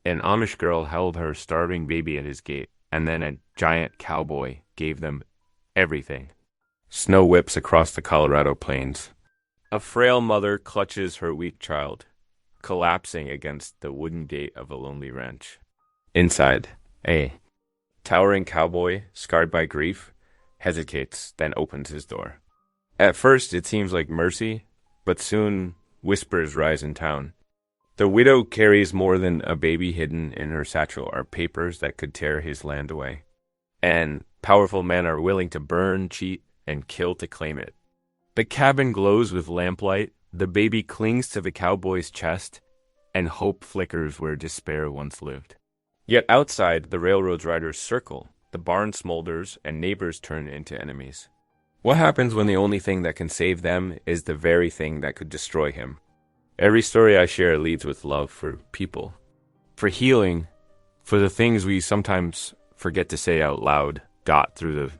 An Amish girl held her starving baby at his gate, and then a giant cowboy gave them everything. Snow whips across the Colorado plains. A frail mother clutches her weak child, collapsing against the wooden gate of a lonely ranch. Inside, a towering cowboy, scarred by grief, hesitates, then opens his door. At first, it seems like mercy, but soon whispers rise in town. The widow carries more than a baby. Hidden in her satchel are papers that could tear his land away. And powerful men are willing to burn, cheat, and kill to claim it. The cabin glows with lamplight, the baby clings to the cowboy's chest, and hope flickers where despair once lived. Yet outside, the railroad's riders circle, the barn smolders, and neighbors turn into enemies. What happens when the only thing that can save them is the very thing that could destroy him? Every story I share leads with love for people, for healing, for the things we sometimes forget to say out loud, got through the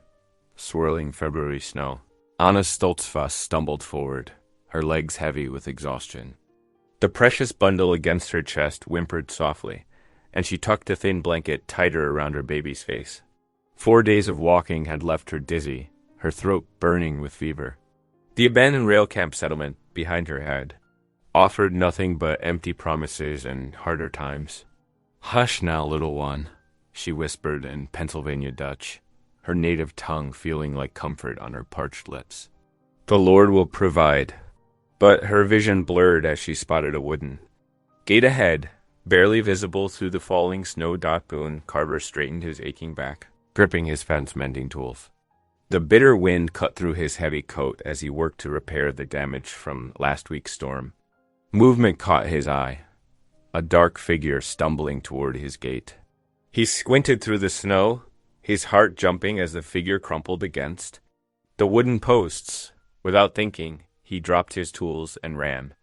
swirling February snow. Anna Stoltzfus stumbled forward, her legs heavy with exhaustion. The precious bundle against her chest whimpered softly, and she tucked a thin blanket tighter around her baby's face. 4 days of walking had left her dizzy, her throat burning with fever. The abandoned rail camp settlement behind her had offered nothing but empty promises and harder times. "Hush now, little one," she whispered in Pennsylvania Dutch, her native tongue feeling like comfort on her parched lips. "The Lord will provide." But her vision blurred as she spotted a wooden gate ahead, barely visible through the falling snow. Boone Carver straightened his aching back, gripping his fence-mending tools. The bitter wind cut through his heavy coat as he worked to repair the damage from last week's storm. Movement caught his eye, a dark figure stumbling toward his gate. He squinted through the snow, his heart jumping as the figure crumpled against the wooden posts. Without thinking, he dropped his tools and ran.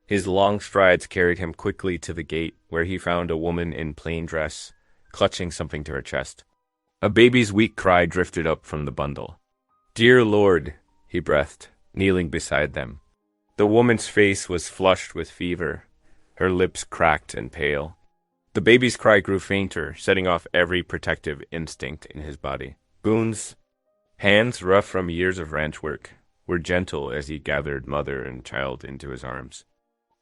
His long strides carried him quickly to the gate, where he found a woman in plain dress, clutching something to her chest. A baby's weak cry drifted up from the bundle. "Dear Lord," he breathed, kneeling beside them. The woman's face was flushed with fever, her lips cracked and pale. The baby's cry grew fainter, setting off every protective instinct in his body. Boone's hands, rough from years of ranch work, were gentle as he gathered mother and child into his arms.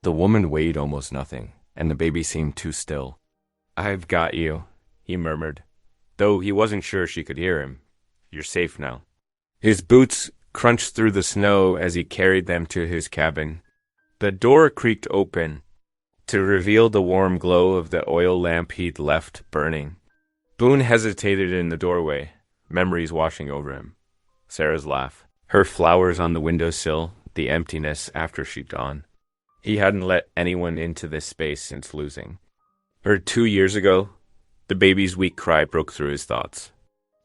The woman weighed almost nothing, and the baby seemed too still. "I've got you," he murmured, though he wasn't sure she could hear him. "You're safe now." His boots crunched through the snow as he carried them to his cabin. The door creaked open to reveal the warm glow of the oil lamp he'd left burning. Boone hesitated in the doorway, memories washing over him. Sarah's laugh, her flowers on the windowsill, the emptiness after she'd gone. He hadn't let anyone into this space since losing her 2 years ago. The baby's weak cry broke through his thoughts.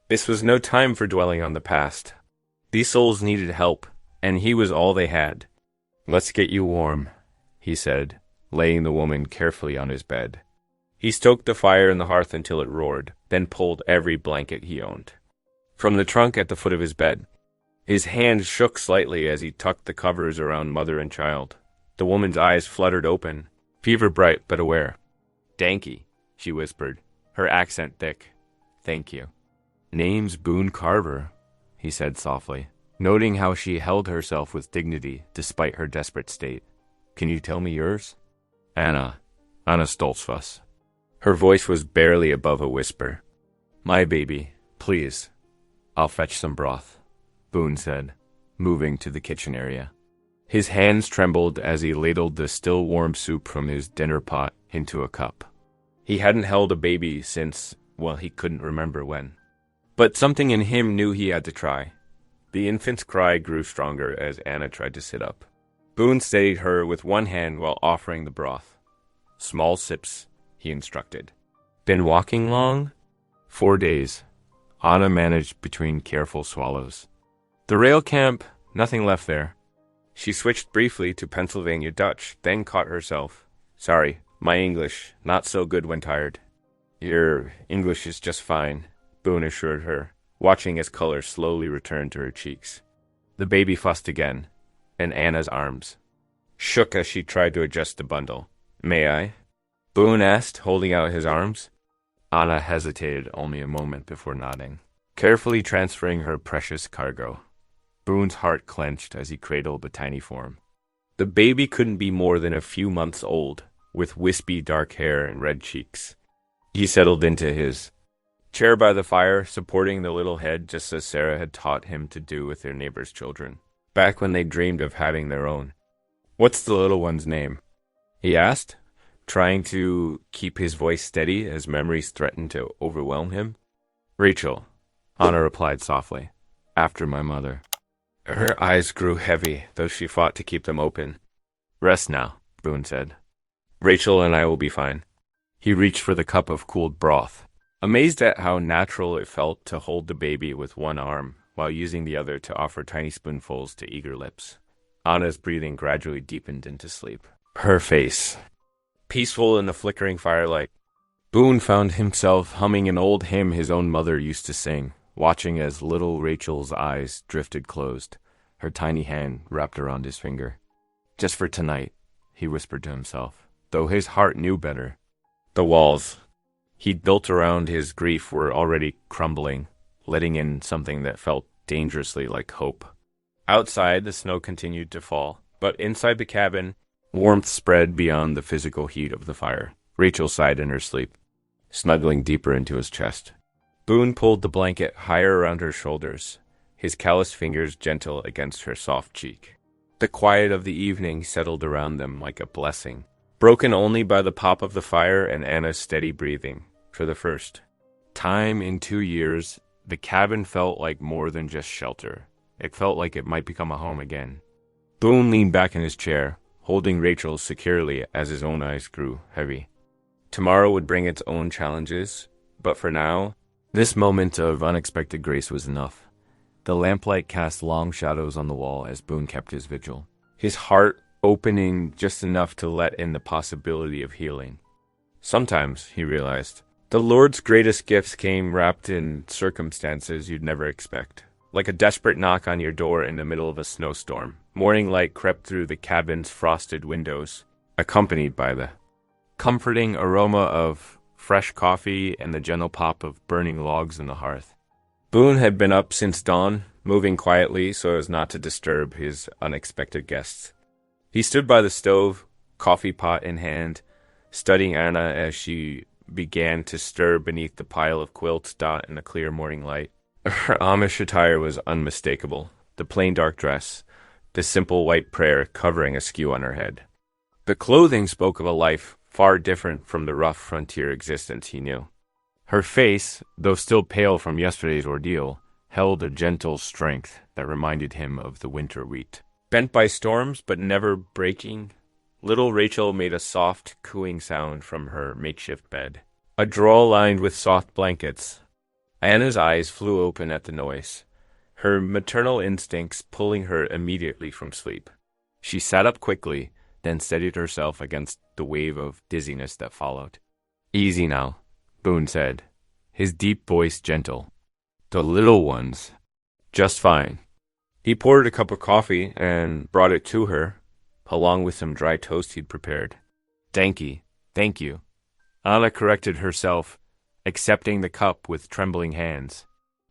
This was no time for dwelling on the past. These souls needed help, and he was all they had. "Let's get you warm," he said, laying the woman carefully on his bed. He stoked the fire in the hearth until it roared, then pulled every blanket he owned from the trunk at the foot of his bed. His hand shook slightly as he tucked the covers around mother and child. The woman's eyes fluttered open, fever bright but aware. "Danky," she whispered, her accent thick. "Thank you." "Name's Boone Carver," he said softly, noting how she held herself with dignity despite her desperate state. "Can you tell me yours?" Anna Stoltzfus." Her voice was barely above a whisper. "My baby, please. I'll fetch some broth," Boone said, moving to the kitchen area. His hands trembled as he ladled the still warm soup from his dinner pot into a cup. He hadn't held a baby since, well, he couldn't remember when. But something in him knew he had to try. The infant's cry grew stronger as Anna tried to sit up. Boone steadied her with one hand while offering the broth. "Small sips," he instructed. "Been walking long?" 4 days. Anna managed between careful swallows. The rail camp, nothing left there. She switched briefly to Pennsylvania Dutch, then caught herself. "Sorry, my English, not so good when tired." "Your English is just fine," Boone assured her, watching as color slowly returned to her cheeks. The baby fussed again, and Anna's arms shook as she tried to adjust the bundle. "May I?" Boone asked, holding out his arms. Anna hesitated only a moment before nodding, carefully transferring her precious cargo. Boone's heart clenched as he cradled the tiny form. The baby couldn't be more than a few months old, with wispy dark hair and red cheeks. He settled into his chair by the fire, supporting the little head just as Sarah had taught him to do with their neighbors' children, back when they dreamed of having their own. "What's the little one's name?" he asked, trying to keep his voice steady as memories threatened to overwhelm him. "Rachel," Anna replied softly, "after my mother." Her eyes grew heavy, though she fought to keep them open. "Rest now," Boone said. "Rachel and I will be fine." He reached for the cup of cooled broth, amazed at how natural it felt to hold the baby with one arm while using the other to offer tiny spoonfuls to eager lips. Anna's breathing gradually deepened into sleep. Her face, peaceful in the flickering firelight. Boone found himself humming an old hymn his own mother used to sing, watching as little Rachel's eyes drifted closed, her tiny hand wrapped around his finger. "Just for tonight," he whispered to himself, though his heart knew better. The walls he'd built around his grief were already crumbling, letting in something that felt dangerously like hope. Outside, the snow continued to fall, but inside the cabin, warmth spread beyond the physical heat of the fire. Rachel sighed in her sleep, snuggling deeper into his chest. Boone pulled the blanket higher around her shoulders, his calloused fingers gentle against her soft cheek. The quiet of the evening settled around them like a blessing, broken only by the pop of the fire and Anna's steady breathing. For the first time in 2 years, the cabin felt like more than just shelter. It felt like it might become a home again. Boone leaned back in his chair, holding Rachel securely as his own eyes grew heavy. Tomorrow would bring its own challenges, but for now, this moment of unexpected grace was enough. The lamplight cast long shadows on the wall as Boone kept his vigil, his heart opening just enough to let in the possibility of healing. Sometimes, he realized, the Lord's greatest gifts came wrapped in circumstances you'd never expect, like a desperate knock on your door in the middle of a snowstorm. Morning light crept through the cabin's frosted windows, accompanied by the comforting aroma of fresh coffee and the gentle pop of burning logs in the hearth. Boone had been up since dawn, moving quietly so as not to disturb his unexpected guests. He stood by the stove, coffee pot in hand, studying Anna as she began to stir beneath the pile of quilts dot in the clear morning light. Her Amish attire was unmistakable, the plain dark dress, the simple white prayer covering askew on her head. The clothing spoke of a life far different from the rough frontier existence he knew. Her face, though still pale from yesterday's ordeal, held a gentle strength that reminded him of the winter wheat. Bent by storms but never breaking, little Rachel made a soft, cooing sound from her makeshift bed, a drawer lined with soft blankets. Anna's eyes flew open at the noise, her maternal instincts pulling her immediately from sleep. She sat up quickly, then steadied herself against the wave of dizziness that followed. "Easy now," Boone said, his deep voice gentle. "The little ones, just fine." He poured a cup of coffee and brought it to her, along with some dry toast he'd prepared. Thank you. Anna corrected herself, accepting the cup with trembling hands.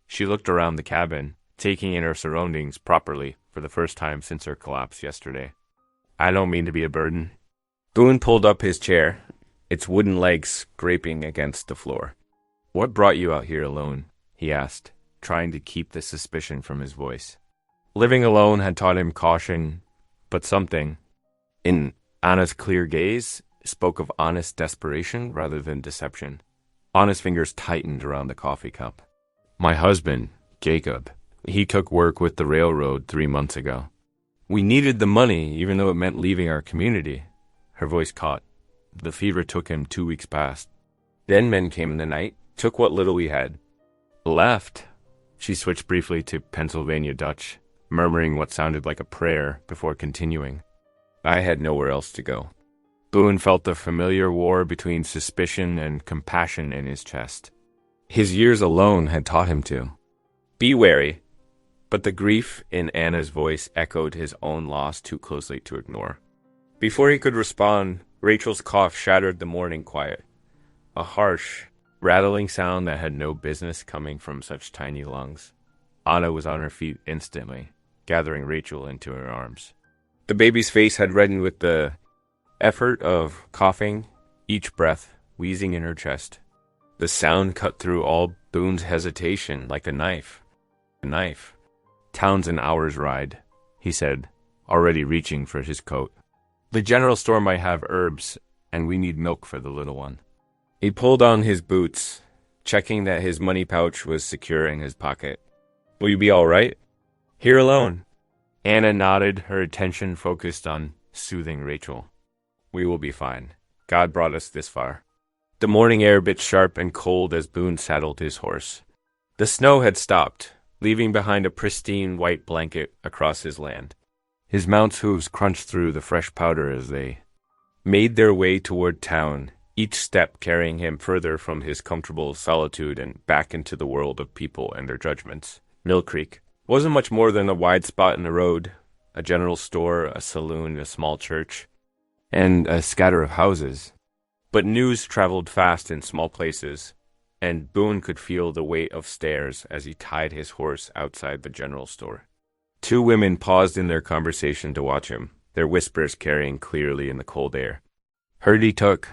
She looked around the cabin, taking in her surroundings properly for the first time since her collapse yesterday. "I don't mean to be a burden." Boone pulled up his chair, its wooden legs scraping against the floor. "What brought you out here alone?" he asked, trying to keep the suspicion from his voice. Living alone had taught him caution, but something, in Anna's clear gaze, spoke of honest desperation rather than deception. Anna's fingers tightened around the coffee cup. "My husband, Jacob, he took work with the railroad 3 months ago. We needed the money, even though it meant leaving our community." Her voice caught. "The fever took him 2 weeks past. Then men came in the night, took what little we had. Left." She switched briefly to Pennsylvania Dutch, murmuring what sounded like a prayer before continuing. "I had nowhere else to go." Boone felt the familiar war between suspicion and compassion in his chest. His years alone had taught him to be wary, but the grief in Anna's voice echoed his own loss too closely to ignore. Before he could respond, Rachel's cough shattered the morning quiet. A harsh, rattling sound that had no business coming from such tiny lungs. Anna was on her feet instantly, gathering Rachel into her arms. The baby's face had reddened with the effort of coughing, each breath wheezing in her chest. The sound cut through all Boone's hesitation like a knife. A knife. "Town's an hour's ride," he said, already reaching for his coat. "The general store might have herbs, and we need milk for the little one." He pulled on his boots, checking that his money pouch was secure in his pocket. "Will you be all right? Here alone?" Anna nodded, her attention focused on soothing Rachel. "We will be fine. God brought us this far." The morning air bit sharp and cold as Boone saddled his horse. The snow had stopped, leaving behind a pristine white blanket across his land. His mount's hooves crunched through the fresh powder as they made their way toward town, each step carrying him further from his comfortable solitude and back into the world of people and their judgments. Mill Creek wasn't much more than a wide spot in the road, a general store, a saloon, a small church, and a scatter of houses. But news traveled fast in small places, and Boone could feel the weight of stares as he tied his horse outside the general store. Two women paused in their conversation to watch him, their whispers carrying clearly in the cold air. "Heard he took."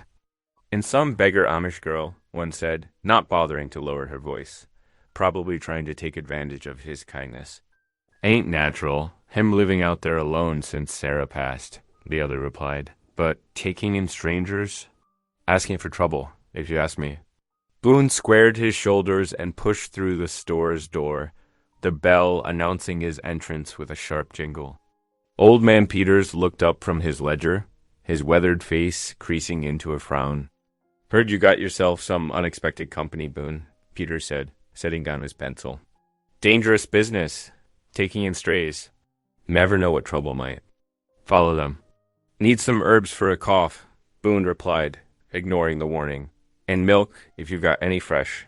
"And some beggar Amish girl," one said, not bothering to lower her voice, probably trying to take advantage of his kindness. "Ain't natural, him living out there alone since Sarah passed," the other replied. "But taking in strangers? Asking for trouble, if you ask me." Boone squared his shoulders and pushed through the store's door, the bell announcing his entrance with a sharp jingle. Old Man Peters looked up from his ledger, his weathered face creasing into a frown. "Heard you got yourself some unexpected company, Boone," Peters said, setting down his pencil. "Dangerous business, taking in strays. Never know what trouble might. Follow them." "Need some herbs for a cough," Boone replied, ignoring the warning. "And milk, if you've got any fresh."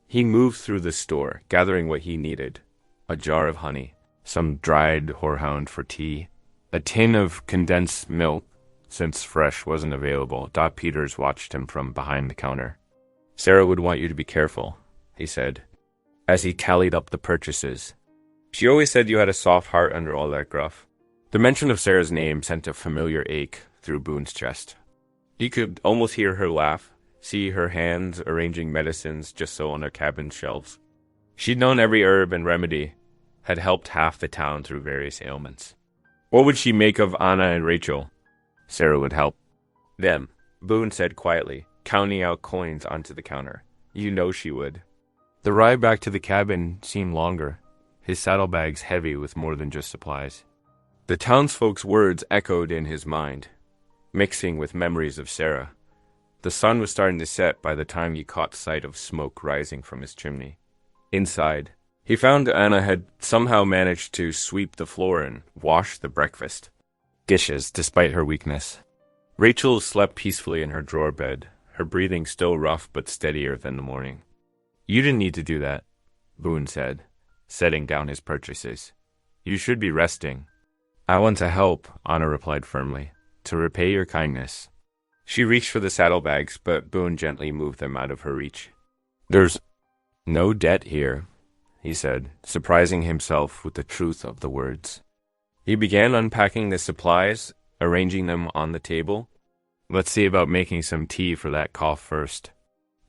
He moved through the store, gathering what he needed. A jar of honey, some dried horehound for tea, a tin of condensed milk, since fresh wasn't available. Dot Peters watched him from behind the counter. "Sarah would want you to be careful," he said, as he tallied up the purchases. "She always said you had a soft heart under all that gruff." The mention of Sarah's name sent a familiar ache through Boone's chest. He could almost hear her laugh, see her hands arranging medicines just so on her cabin shelves. She'd known every herb and remedy, had helped half the town through various ailments. What would she make of Anna and Rachel? Sarah would help them, Boone said quietly, counting out coins onto the counter. "You know she would." The ride back to the cabin seemed longer, his saddlebags heavy with more than just supplies. The townsfolk's words echoed in his mind, mixing with memories of Sarah. The sun was starting to set by the time he caught sight of smoke rising from his chimney. Inside, he found Anna had somehow managed to sweep the floor and wash the breakfast dishes despite her weakness. Rachel slept peacefully in her drawer bed, her breathing still rough but steadier than the morning. "You didn't need to do that," Boone said, setting down his purchases. "You should be resting." "I want to help," Anna replied firmly, "to repay your kindness." She reached for the saddlebags, but Boone gently moved them out of her reach. "There's no debt here," he said, surprising himself with the truth of the words. He began unpacking the supplies, arranging them on the table. "Let's see about making some tea for that cough first.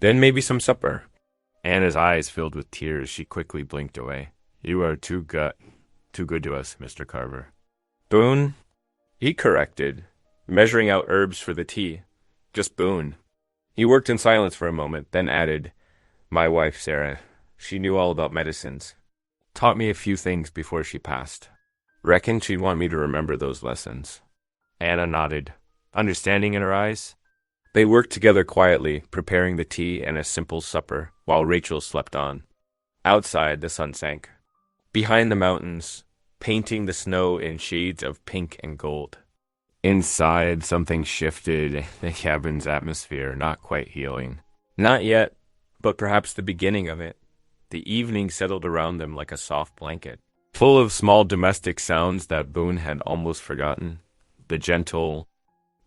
Then maybe some supper." Anna's eyes filled with tears. She quickly blinked away. "You are too good to us, Mr. Carver." "Boone," he corrected, measuring out herbs for the tea. "Just Boone." He worked in silence for a moment, then added, "My wife, Sarah, she knew all about medicines. Taught me a few things before she passed. Reckon she'd want me to remember those lessons." Anna nodded, understanding in her eyes. They worked together quietly, preparing the tea and a simple supper, while Rachel slept on. Outside, the sun sank. Behind the mountains, painting the snow in shades of pink and gold. Inside, something shifted the cabin's atmosphere, not quite healing. Not yet, but perhaps the beginning of it. The evening settled around them like a soft blanket, full of small domestic sounds that Boone had almost forgotten. The gentle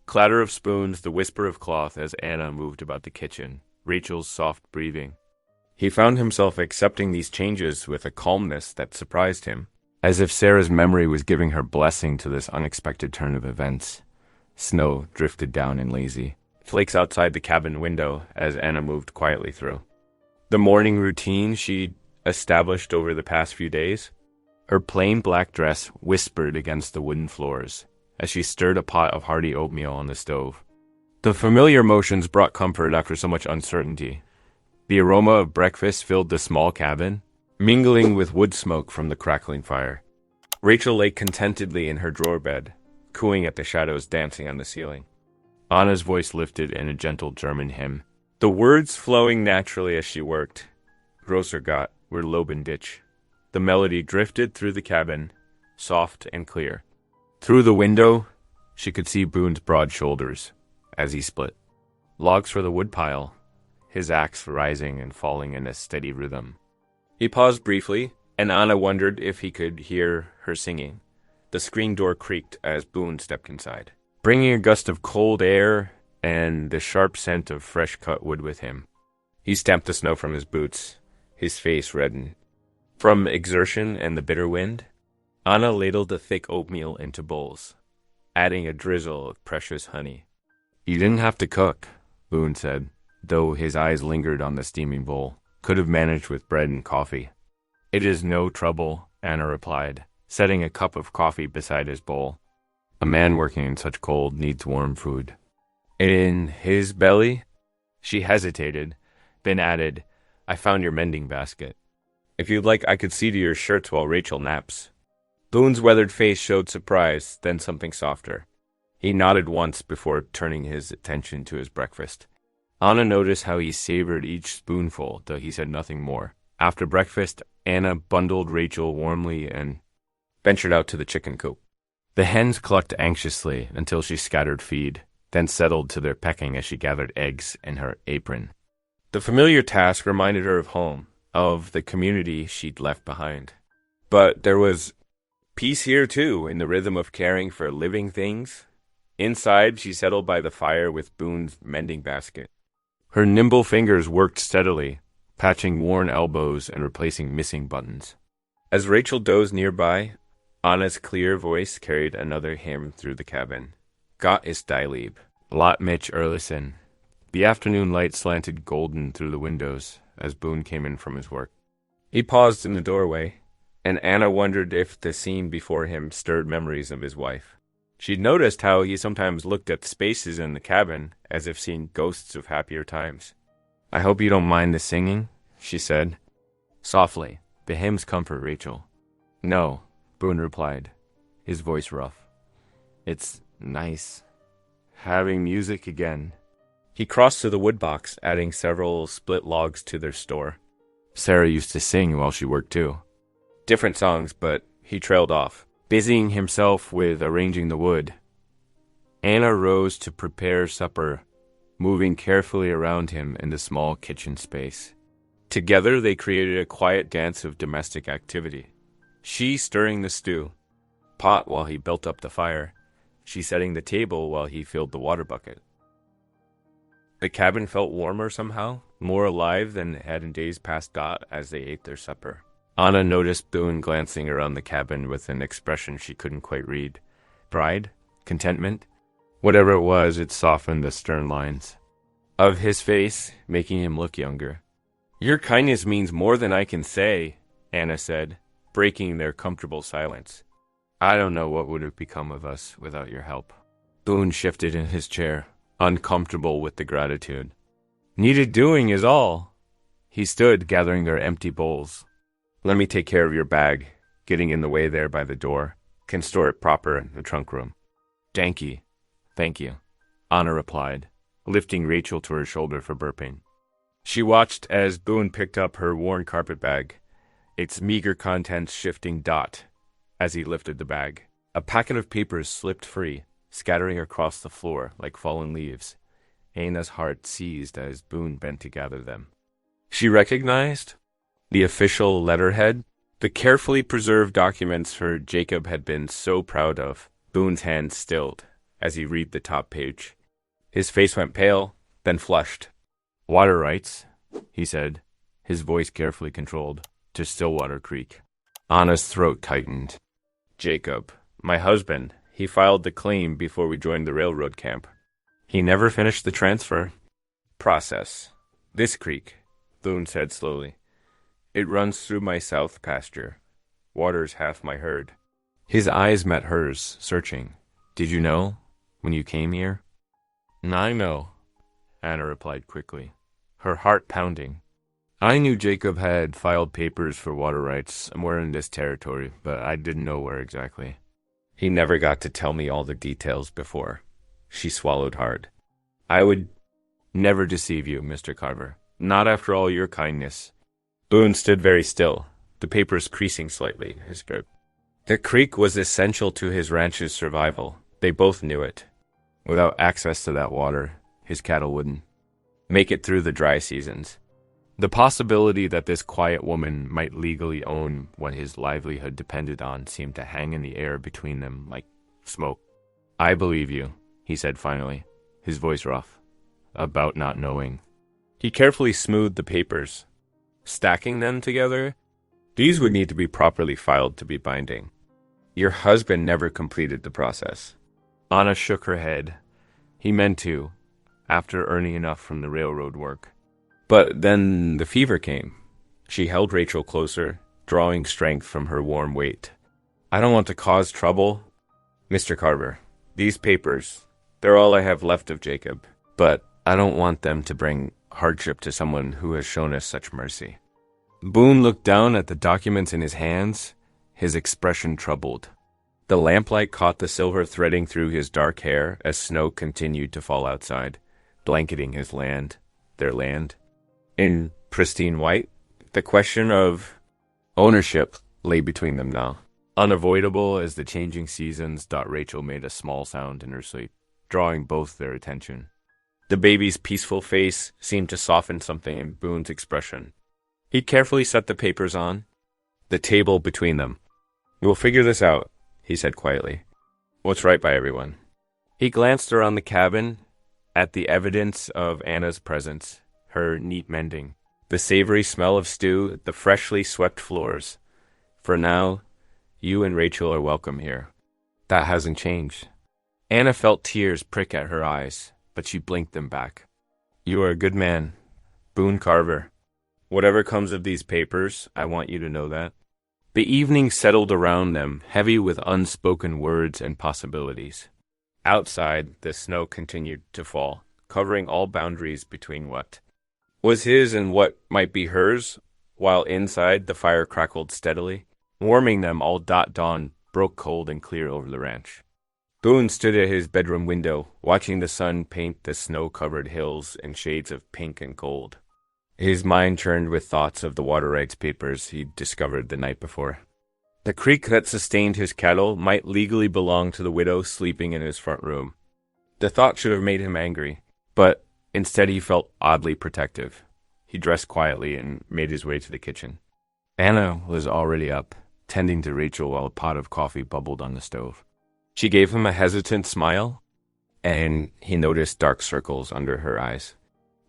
Clatter of spoons, the whisper of cloth as Anna moved about the kitchen, Rachel's soft breathing. He found himself accepting these changes with a calmness that surprised him, as if Sarah's memory was giving her blessing to this unexpected turn of events. Snow drifted down and lazy, flakes outside the cabin window as Anna moved quietly through. The morning routine she'd established over the past few days, her plain black dress whispered against the wooden floors as she stirred a pot of hearty oatmeal on the stove. The familiar motions brought comfort after so much uncertainty. The aroma of breakfast filled the small cabin, mingling with wood smoke from the crackling fire. Rachel lay contentedly in her drawer bed, cooing at the shadows dancing on the ceiling. Anna's voice lifted in a gentle German hymn, the words flowing naturally as she worked. Großer Gott, wir loben dich. The melody drifted through the cabin, soft and clear. Through the window, she could see Boone's broad shoulders as he split. Logs for the woodpile, his axe rising and falling in a steady rhythm. He paused briefly, and Anna wondered if he could hear her singing. The screen door creaked as Boone stepped inside, bringing a gust of cold air and the sharp scent of fresh-cut wood with him. He stamped the snow from his boots, his face reddened. From exertion and the bitter wind, Anna ladled the thick oatmeal into bowls, adding a drizzle of precious honey. "You didn't have to cook," Boone said, though his eyes lingered on the steaming bowl. "Could have managed with bread and coffee." "It is no trouble," Anna replied, setting a cup of coffee beside his bowl. "A man working in such cold needs warm food." "In his belly?" She hesitated, then added, "I found your mending basket. If you'd like, I could see to your shirts while Rachel naps." Boone's weathered face showed surprise, then something softer. He nodded once before turning his attention to his breakfast. Anna noticed how he savored each spoonful, though he said nothing more. After breakfast, Anna bundled Rachel warmly and ventured out to the chicken coop. The hens clucked anxiously until she scattered feed, then settled to their pecking as she gathered eggs in her apron. The familiar task reminded her of home, of the community she'd left behind. But there was peace here, too, in the rhythm of caring for living things. Inside, she settled by the fire with Boone's mending basket. Her nimble fingers worked steadily, patching worn elbows and replacing missing buttons. As Rachel dozed nearby, Anna's clear voice carried another hymn through the cabin. Gott ist dein Lieb, Lot mich erlösen. The afternoon light slanted golden through the windows as Boone came in from his work. He paused in the doorway, and Anna wondered if the scene before him stirred memories of his wife. She'd noticed how he sometimes looked at spaces in the cabin as if seeing ghosts of happier times. "I hope you don't mind the singing," she said. Softly, "The hymns comfort Rachel." "No," Boone replied, his voice rough. "It's nice having music again." He crossed to the woodbox, adding several split logs to their store. Sarah used to sing while she worked too. Different songs, but he trailed off, busying himself with arranging the wood. Anna rose to prepare supper, moving carefully around him in the small kitchen space. Together they created a quiet dance of domestic activity. She stirring the stew, pot while he built up the fire, she setting the table while he filled the water bucket. The cabin felt warmer somehow, more alive than it had in days past got as they ate their supper. Anna noticed Boone glancing around the cabin with an expression she couldn't quite read. Pride? Contentment? Whatever it was, it softened the stern lines of his face, making him look younger. "Your kindness means more than I can say," Anna said, breaking their comfortable silence. "I don't know what would have become of us without your help." Boone shifted in his chair, uncomfortable with the gratitude. "Needed doing is all." He stood, gathering their empty bowls. "Let me take care of your bag," getting in the way there by the door. "Can store it proper in the trunk room." Thank you, Anna replied, lifting Rachel to her shoulder for burping. She watched as Boone picked up her worn carpet bag, its meager contents shifting dot as he lifted the bag. A packet of papers slipped free, scattering across the floor like fallen leaves. Anna's heart seized as Boone bent to gather them. She recognized the official letterhead, the carefully preserved documents her Jacob had been so proud of. Boone's hand stilled as he read the top page. His face went pale, then flushed. "Water rights," he said, his voice carefully controlled, "to Stillwater Creek." Anna's throat tightened. "Jacob, my husband, he filed the claim before we joined the railroad camp. He never finished the transfer process. This creek," Boone said slowly. "It runs through my south pasture. Waters half my herd." His eyes met hers, searching. "Did you know when you came here?" "I know," Anna replied quickly, her heart pounding. "I knew Jacob had filed papers for water rights somewhere in this territory, but I didn't know where exactly. He never got to tell me all the details before." She swallowed hard. "I would never deceive you, Mr. Carver. Not after all your kindness." Boone stood very still, the papers creasing slightly, his grip. The creek was essential to his ranch's survival. They both knew it. Without access to that water, his cattle wouldn't make it through the dry seasons. The possibility that this quiet woman might legally own what his livelihood depended on seemed to hang in the air between them like smoke. "I believe you," he said finally, his voice rough, about not knowing. He carefully smoothed the papers. Stacking them together, these would need to be properly filed to be binding. "Your husband never completed the process." Anna shook her head. "He meant to, after earning enough from the railroad work. But then the fever came." She held Rachel closer, drawing strength from her warm weight. "I don't want to cause trouble, Mr. Carver. These papers, they're all I have left of Jacob. But I don't want them to bring hardship to someone who has shown us such mercy." Boone looked down at the documents in his hands, his expression troubled. The lamplight caught the silver threading through his dark hair as snow continued to fall outside, blanketing his land, their land. In pristine white, the question of ownership lay between them now. Unavoidable as the changing seasons, Rachel made a small sound in her sleep, drawing both their attention. The baby's peaceful face seemed to soften something in Boone's expression. He carefully set the papers on the table between them. "We'll figure this out," he said quietly. "What's right by everyone?" He glanced around the cabin at the evidence of Anna's presence, her neat mending, the savory smell of stew, the freshly swept floors. "For now, you and Rachel are welcome here. That hasn't changed." Anna felt tears prick at her eyes, but she blinked them back. "You are a good man, Boone Carver. Whatever comes of these papers, I want you to know that." The evening settled around them, heavy with unspoken words and possibilities. Outside, the snow continued to fall, covering all boundaries between what was his and what might be hers, while inside the fire crackled steadily, warming them all. Dawn broke cold and clear over the ranch. Boone stood at his bedroom window, watching the sun paint the snow-covered hills in shades of pink and gold. His mind churned with thoughts of the water rights papers he'd discovered the night before. The creek that sustained his cattle might legally belong to the widow sleeping in his front room. The thought should have made him angry, but instead he felt oddly protective. He dressed quietly and made his way to the kitchen. Anna was already up, tending to Rachel while a pot of coffee bubbled on the stove. She gave him a hesitant smile, and he noticed dark circles under her eyes.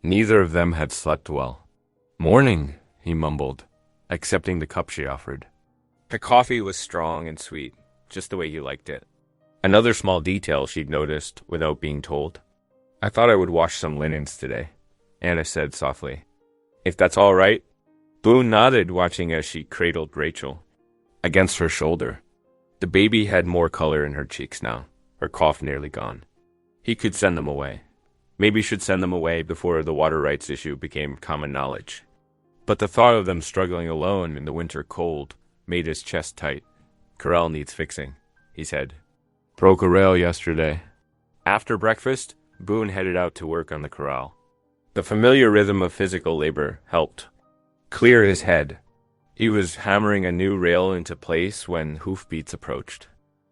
Neither of them had slept well. "Morning," he mumbled, accepting the cup she offered. The coffee was strong and sweet, just the way he liked it. Another small detail she'd noticed without being told. "I thought I would wash some linens today," Anna said softly. "If that's all right." Boone nodded, watching as she cradled Rachel against her shoulder. The baby had more color in her cheeks now, her cough nearly gone. He could send them away. Maybe should send them away before the water rights issue became common knowledge. But the thought of them struggling alone in the winter cold made his chest tight. "Corral needs fixing," he said. "Broke a rail yesterday." After breakfast, Boone headed out to work on the corral. The familiar rhythm of physical labor helped clear his head. He was hammering a new rail into place when hoofbeats approached.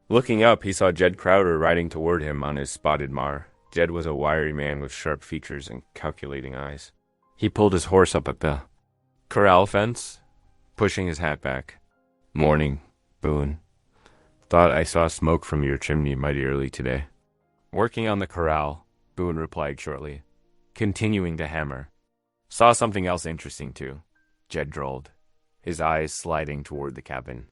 Looking up, he saw Jed Crowder riding toward him on his spotted mar. Jed was a wiry man with sharp features and calculating eyes. He pulled his horse up at the corral fence, pushing his hat back. "Morning, Boone. Thought I saw smoke from your chimney mighty early today." Working on the corral, Boone replied shortly, continuing to hammer. Saw something else interesting, too, Jed drawled, his eyes sliding toward the cabin.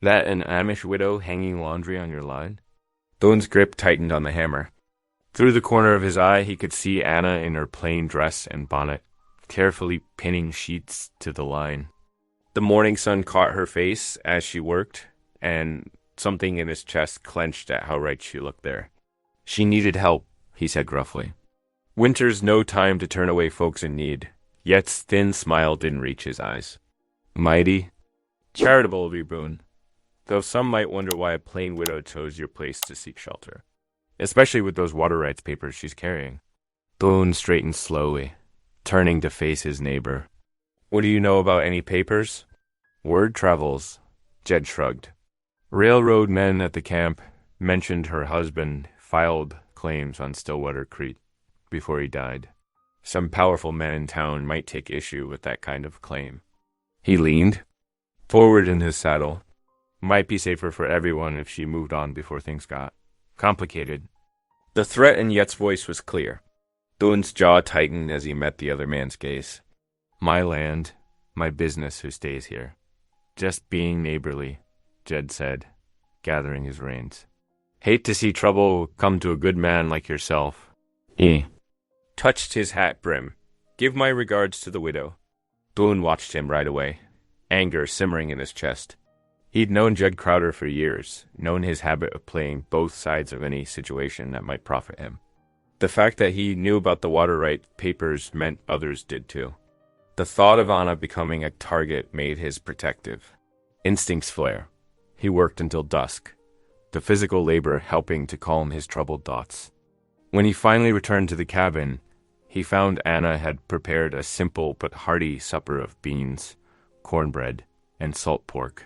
That an Amish widow hanging laundry on your line? Boone's grip tightened on the hammer. Through the corner of his eye, he could see Anna in her plain dress and bonnet, carefully pinning sheets to the line. The morning sun caught her face as she worked, and something in his chest clenched at how right she looked there. She needed help, he said gruffly. Winter's no time to turn away folks in need, yet's thin smile didn't reach his eyes. Mighty charitable of you, Boone, though some might wonder why a plain widow chose your place to seek shelter, especially with those water rights papers she's carrying. Boone straightened slowly, turning to face his neighbor. What do you know about any papers? Word travels, Jed shrugged. Railroad men at the camp mentioned her husband filed claims on Stillwater Creek before he died. Some powerful men in town might take issue with that kind of claim. He leaned forward in his saddle. Might be safer for everyone if she moved on before things got complicated. The threat in Yet's voice was clear. Boone's jaw tightened as he met the other man's gaze. My land, my business who stays here. Just being neighborly, Jed said, gathering his reins. Hate to see trouble come to a good man like yourself. He touched his hat brim. Give my regards to the widow. Boone watched him right away, anger simmering in his chest. He'd known Jed Crowder for years, known his habit of playing both sides of any situation that might profit him. The fact that he knew about the water right papers meant others did too. The thought of Anna becoming a target made his protective. Instincts flare. He worked until dusk, the physical labor helping to calm his troubled thoughts. When he finally returned to the cabin, he found Anna had prepared a simple but hearty supper of beans, cornbread, and salt pork.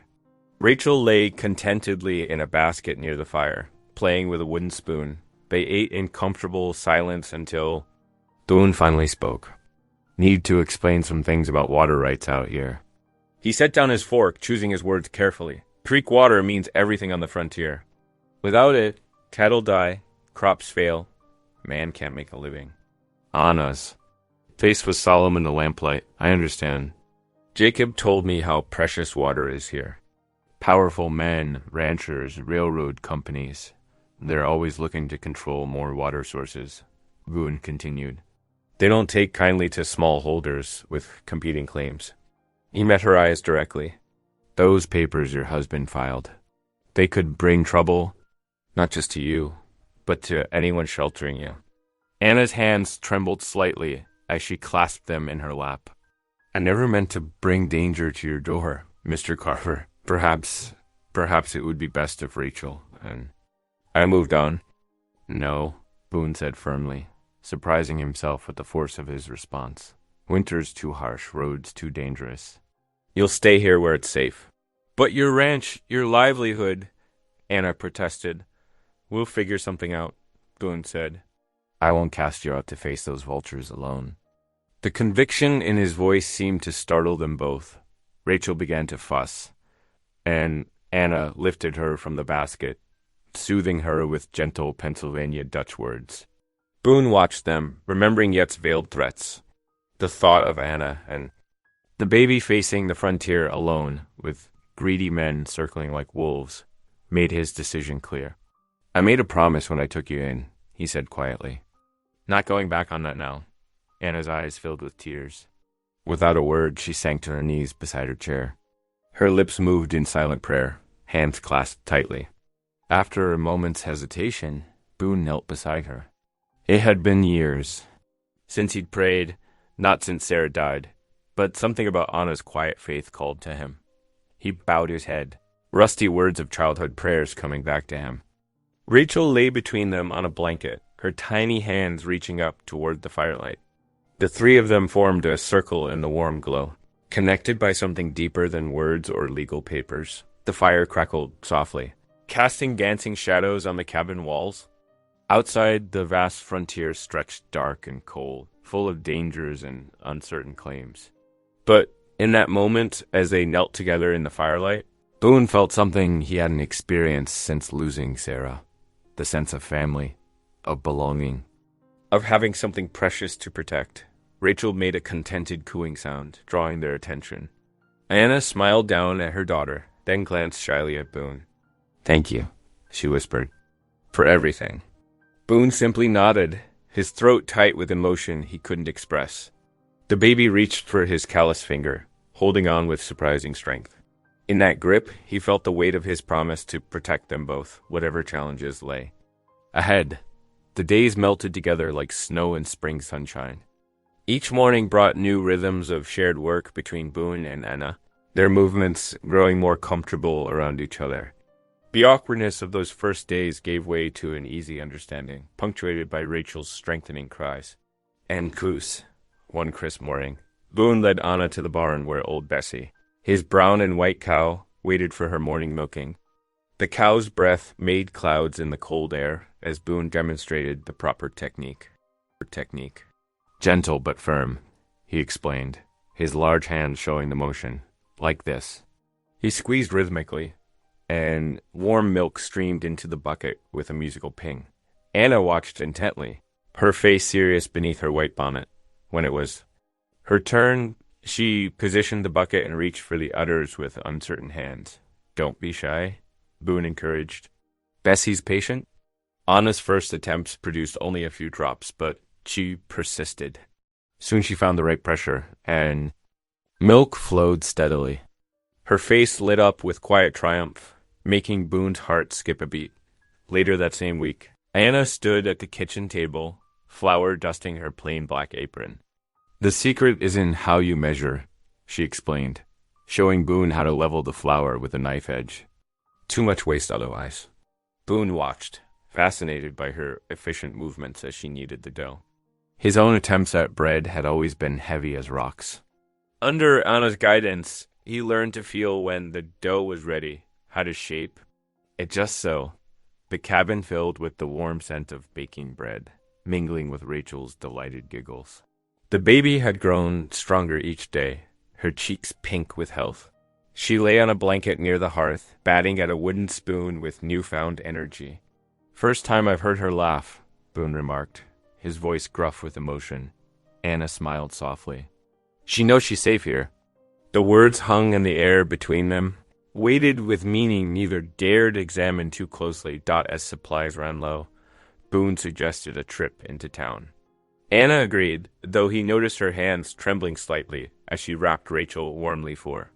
Rachel lay contentedly in a basket near the fire, playing with a wooden spoon. They ate in comfortable silence until Boone finally spoke. Need to explain some things about water rights out here. He set down his fork, choosing his words carefully. Creek water means everything on the frontier. Without it, cattle die, crops fail, man can't make a living. Anna's face was solemn in the lamplight. I understand. Jacob told me how precious water is here. Powerful men, ranchers, railroad companies. They're always looking to control more water sources, Boone continued. They don't take kindly to small holders with competing claims. He met her eyes directly. Those papers your husband filed. They could bring trouble, not just to you, but to anyone sheltering you. Anna's hands trembled slightly as she clasped them in her lap. I never meant to bring danger to your door, Mr. Carver. Perhaps it would be best if Rachel and I moved on. No, Boone said firmly, surprising himself at the force of his response. Winter's too harsh, roads too dangerous. You'll stay here where it's safe. But your ranch, your livelihood, Anna protested. We'll figure something out, Boone said. I won't cast you out to face those vultures alone. The conviction in his voice seemed to startle them both. Rachel began to fuss, and Anna lifted her from the basket, soothing her with gentle Pennsylvania Dutch words. Boone watched them, remembering Yet's veiled threats. The thought of Anna and the baby facing the frontier alone, with greedy men circling like wolves, made his decision clear. I made a promise when I took you in, he said quietly. Not going back on that now. Anna's eyes filled with tears. Without a word, she sank to her knees beside her chair. Her lips moved in silent prayer, hands clasped tightly. After a moment's hesitation, Boone knelt beside her. It had been years since he'd prayed, not since Sarah died, but something about Anna's quiet faith called to him. He bowed his head, rusty words of childhood prayers coming back to him. Rachel lay between them on a blanket, her tiny hands reaching up toward the firelight. The three of them formed a circle in the warm glow, connected by something deeper than words or legal papers. The fire crackled softly, casting dancing shadows on the cabin walls. Outside, the vast frontier stretched dark and cold, full of dangers and uncertain claims. But in that moment, as they knelt together in the firelight, Boone felt something he hadn't experienced since losing Sarah. The sense of family, of belonging, of having something precious to protect. Rachel made a contented cooing sound, drawing their attention. Anna smiled down at her daughter, then glanced shyly at Boone. "Thank you," she whispered, "for everything." Boone simply nodded, his throat tight with emotion he couldn't express. The baby reached for his calloused finger, holding on with surprising strength. In that grip, he felt the weight of his promise to protect them both, whatever challenges lay ahead. The days melted together like snow and spring sunshine. Each morning brought new rhythms of shared work between Boone and Anna, their movements growing more comfortable around each other. The awkwardness of those first days gave way to an easy understanding, punctuated by Rachel's strengthening cries. "And Coos," one crisp morning, Boone led Anna to the barn where old Bessie, his brown and white cow, waited for her morning milking. The cow's breath made clouds in the cold air as Boone demonstrated the proper technique. "Gentle but firm," he explained, his large hands showing the motion. "Like this." He squeezed rhythmically, and warm milk streamed into the bucket with a musical ping. Anna watched intently, her face serious beneath her white bonnet. When it was her turn, she positioned the bucket and reached for the udders with uncertain hands. "Don't be shy," Boone encouraged. "Bessie's patient." Anna's first attempts produced only a few drops, but she persisted. Soon she found the right pressure, and milk flowed steadily. Her face lit up with quiet triumph, making Boone's heart skip a beat. Later that same week, Anna stood at the kitchen table, flour dusting her plain black apron. "The secret is in how you measure," she explained, showing Boone how to level the flour with a knife edge. "Too much waste otherwise." Boone watched, fascinated by her efficient movements as she kneaded the dough. His own attempts at bread had always been heavy as rocks. Under Anna's guidance, he learned to feel when the dough was ready, how to shape it just so. The cabin filled with the warm scent of baking bread, mingling with Rachel's delighted giggles. The baby had grown stronger each day, her cheeks pink with health. She lay on a blanket near the hearth, batting at a wooden spoon with newfound energy. "First time I've heard her laugh," Boone remarked, his voice gruff with emotion. Anna smiled softly. "She knows she's safe here." The words hung in the air between them, weighted with meaning neither dared examine too closely. As supplies ran low, Boone suggested a trip into town. Anna agreed, though he noticed her hands trembling slightly as she wrapped Rachel warmly for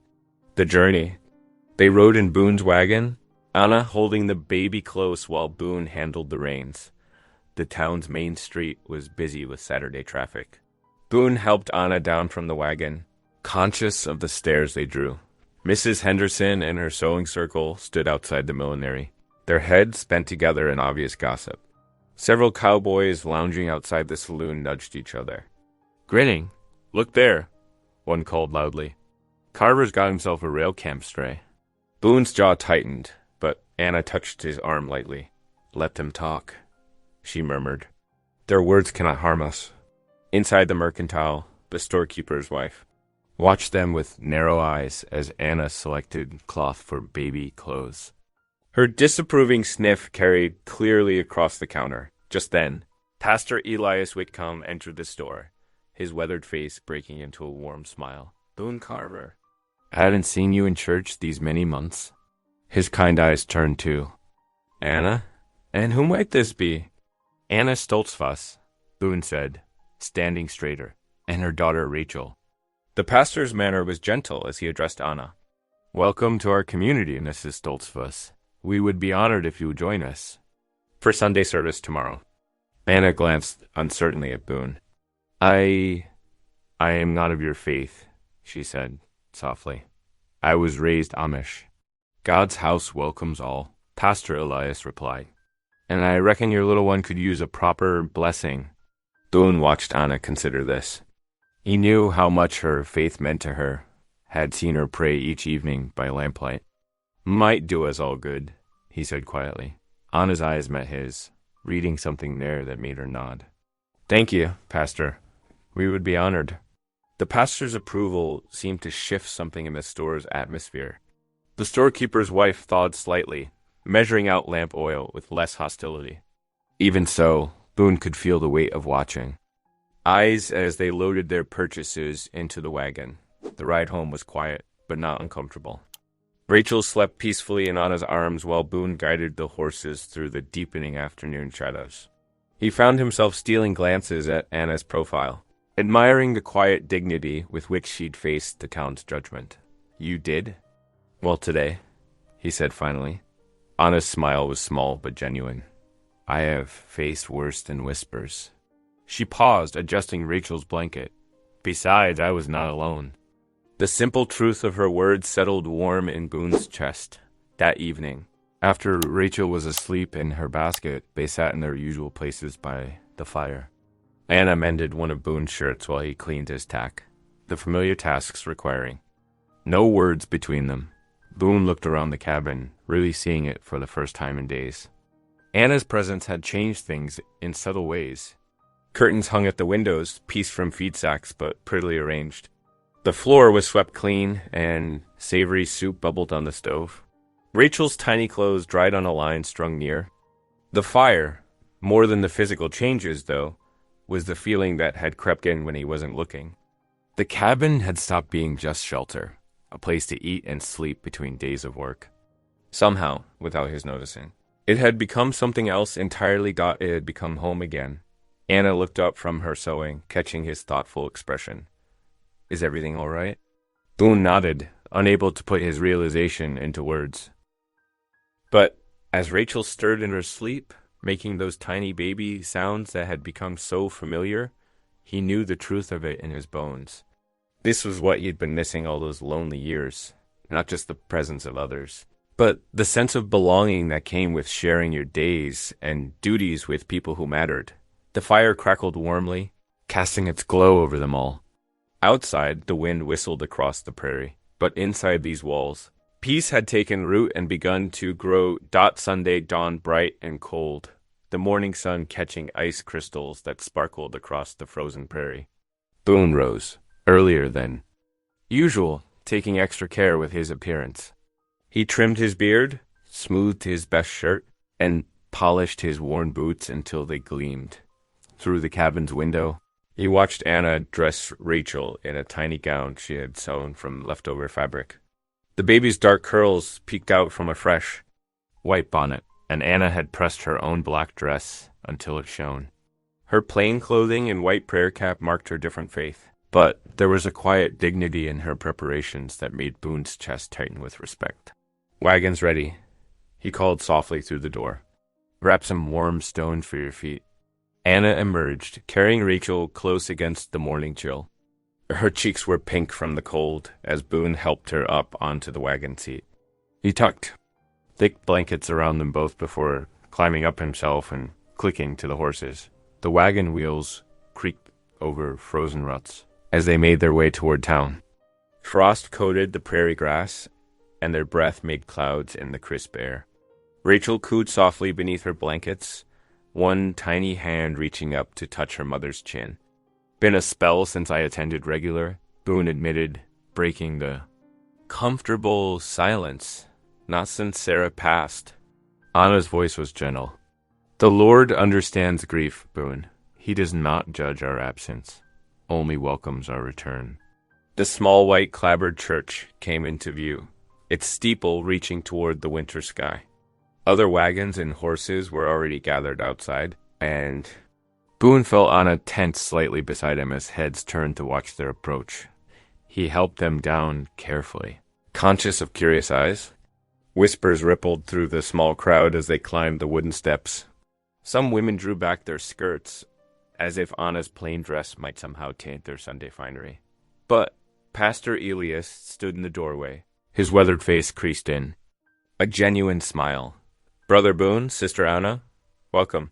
the journey. They rode in Boone's wagon, Anna holding the baby close while Boone handled the reins. The town's main street was busy with Saturday traffic. Boone helped Anna down from the wagon, conscious of the stares they drew. Mrs. Henderson and her sewing circle stood outside the millinery, their heads bent together in obvious gossip. Several cowboys lounging outside the saloon nudged each other. "Grinning, look there," one called loudly. "Carver's got himself a rail camp stray." Boone's jaw tightened, but Anna touched his arm lightly. "Let them talk," she murmured. "Their words cannot harm us." Inside the mercantile, the storekeeper's wife watched them with narrow eyes as Anna selected cloth for baby clothes. Her disapproving sniff carried clearly across the counter. Just then, Pastor Elias Whitcomb entered the store, his weathered face breaking into a warm smile. "Boone Carver. I hadn't seen you in church these many months." His kind eyes turned to Anna. "And who might this be?" "Anna Stoltzfus," Boone said, standing straighter, "and her daughter Rachel." The pastor's manner was gentle as he addressed Anna. "Welcome to our community, Mrs. Stoltzfus. We would be honored if you would join us for Sunday service tomorrow." Anna glanced uncertainly at Boone. I am not of your faith," she said softly. "I was raised Amish." "God's house welcomes all," Pastor Elias replied. "And I reckon your little one could use a proper blessing." Boone watched Anna consider this. He knew how much her faith meant to her, had seen her pray each evening by lamplight. "Might do us all good," he said quietly. Anna's eyes met his, reading something there that made her nod. "Thank you, Pastor. We would be honored." The pastor's approval seemed to shift something in the store's atmosphere. The storekeeper's wife thawed slightly, measuring out lamp oil with less hostility. "Even so, Boone could feel the weight of watching. Eyes as they loaded their purchases into the wagon. The ride home was quiet, but not uncomfortable. Rachel slept peacefully in Anna's arms while Boone guided the horses through the deepening afternoon shadows. He found himself stealing glances at Anna's profile, admiring the quiet dignity with which she'd faced the town's judgment. "You did?" "Well, today," he said finally. Anna's smile was small but genuine. "I have faced worse than whispers." She paused, adjusting Rachel's blanket. "Besides, I was not alone." The simple truth of her words settled warm in Boone's chest. That evening, after Rachel was asleep in her basket, they sat in their usual places by the fire. Anna mended one of Boone's shirts while he cleaned his tack, the familiar tasks requiring no words between them. Boone looked around the cabin, really seeing it for the first time in days. Anna's presence had changed things in subtle ways. Curtains hung at the windows, pieced from feed sacks but prettily arranged. The floor was swept clean, and savory soup bubbled on the stove. Rachel's tiny clothes dried on a line strung near. The fire, more than the physical changes, though, was the feeling that had crept in when he wasn't looking. The cabin had stopped being just shelter, a place to eat and sleep between days of work. Somehow, without his noticing, it had become something else entirely. It had become home again. Anna looked up from her sewing, catching his thoughtful expression. "Is everything all right?" Boone nodded, unable to put his realization into words. But as Rachel stirred in her sleep, making those tiny baby sounds that had become so familiar, he knew the truth of it in his bones. This was what he'd been missing all those lonely years, not just the presence of others, but the sense of belonging that came with sharing your days and duties with people who mattered. The fire crackled warmly, casting its glow over them all. Outside, the wind whistled across the prairie, but inside these walls, peace had taken root and begun to grow. Sunday dawned bright and cold, the morning sun catching ice crystals that sparkled across the frozen prairie. Boone rose, earlier than usual, taking extra care with his appearance. He trimmed his beard, smoothed his best shirt, and polished his worn boots until they gleamed. Through the cabin's window, he watched Anna dress Rachel in a tiny gown she had sewn from leftover fabric. The baby's dark curls peeked out from a fresh white bonnet, and Anna had pressed her own black dress until it shone. Her plain clothing and white prayer cap marked her different faith, but there was a quiet dignity in her preparations that made Boone's chest tighten with respect. "Wagon's ready," he called softly through the door. "Wrap some warm stones for your feet." Anna emerged, carrying Rachel close against the morning chill. Her cheeks were pink from the cold as Boone helped her up onto the wagon seat. He tucked thick blankets around them both before climbing up himself and clicking to the horses. The wagon wheels creaked over frozen ruts as they made their way toward town. Frost coated the prairie grass, and their breath made clouds in the crisp air. Rachel cooed softly beneath her blankets, one tiny hand reaching up to touch her mother's chin. "Been a spell since I attended regular," Boone admitted, breaking the comfortable silence. "Not since Sarah passed." Anna's voice was gentle. "The Lord understands grief, Boone. He does not judge our absence, only welcomes our return." The small white clapboard church came into view, its steeple reaching toward the winter sky. Other wagons and horses were already gathered outside, and Boone felt Anna tense slightly beside him as heads turned to watch their approach. He helped them down carefully, conscious of curious eyes. Whispers rippled through the small crowd as they climbed the wooden steps. Some women drew back their skirts, as if Anna's plain dress might somehow taint their Sunday finery. But Pastor Elias stood in the doorway, his weathered face creased in. A genuine smile. "Brother Boone, Sister Anna, welcome."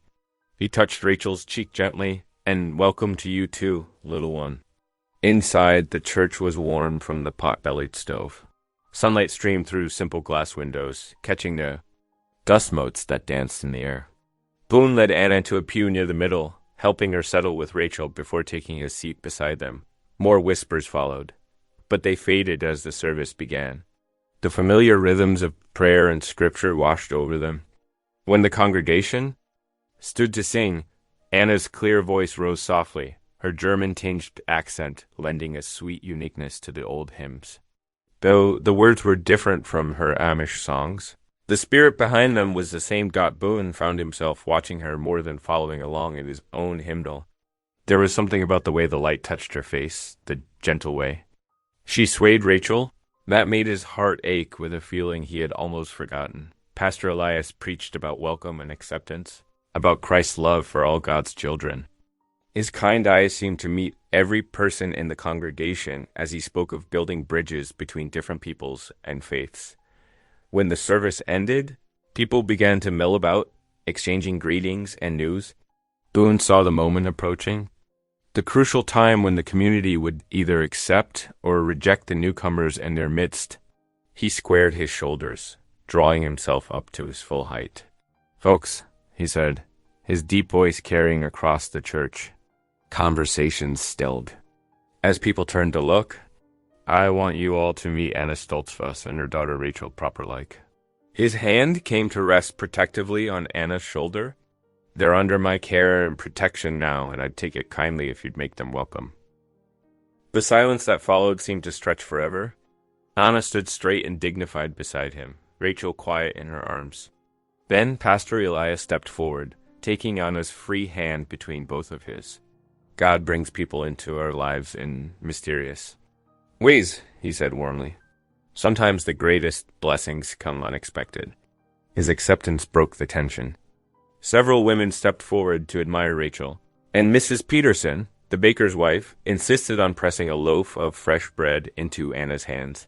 He touched Rachel's cheek gently, "And welcome to you too, little one." Inside, the church was warm from the pot-bellied stove. Sunlight streamed through simple glass windows, catching the dust motes that danced in the air. Boone led Anna into a pew near the middle, helping her settle with Rachel before taking a seat beside them. More whispers followed, but they faded as the service began. The familiar rhythms of prayer and scripture washed over them. When the congregation stood to sing, Anna's clear voice rose softly, her German-tinged accent lending a sweet uniqueness to the old hymns. Though the words were different from her Amish songs, the spirit behind them was the same. Boone found himself watching her more than following along in his own hymnal. There was something about the way the light touched her face, the gentle way. She swayed Rachel. That made his heart ache with a feeling he had almost forgotten. Pastor Elias preached about welcome and acceptance, about Christ's love for all God's children. His kind eyes seemed to meet every person in the congregation as he spoke of building bridges between different peoples and faiths. When the service ended, people began to mill about, exchanging greetings and news. Boone saw the moment approaching, the crucial time when the community would either accept or reject the newcomers in their midst. He squared his shoulders, drawing himself up to his full height. "Folks," he said, his deep voice carrying across the church. Conversations stilled. As people turned to look, "I want you all to meet Anna Stoltzfus and her daughter Rachel proper-like." His hand came to rest protectively on Anna's shoulder. "They're under my care and protection now, and I'd take it kindly if you'd make them welcome." The silence that followed seemed to stretch forever. Anna stood straight and dignified beside him, Rachel quiet in her arms. Then Pastor Elias stepped forward, taking Anna's free hand between both of his. "God brings people into our lives in mysterious ways," he said warmly. "Sometimes the greatest blessings come unexpected." His acceptance broke the tension. Several women stepped forward to admire Rachel, and Mrs. Peterson, the baker's wife, insisted on pressing a loaf of fresh bread into Anna's hands.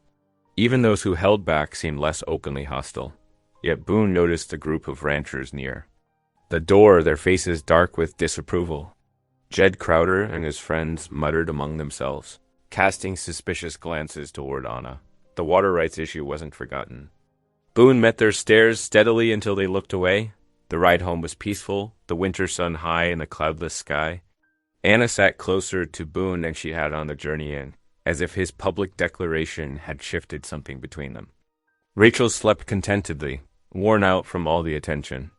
Even those who held back seemed less openly hostile. Yet Boone noticed a group of ranchers near. The door, their faces dark with disapproval. Jed Crowder and his friends muttered among themselves, casting suspicious glances toward Anna. The water rights issue wasn't forgotten. Boone met their stares steadily until they looked away. The ride home was peaceful, the winter sun high in the cloudless sky. Anna sat closer to Boone than she had on the journey in, as if his public declaration had shifted something between them. Rachel slept contentedly, worn out from all the attention.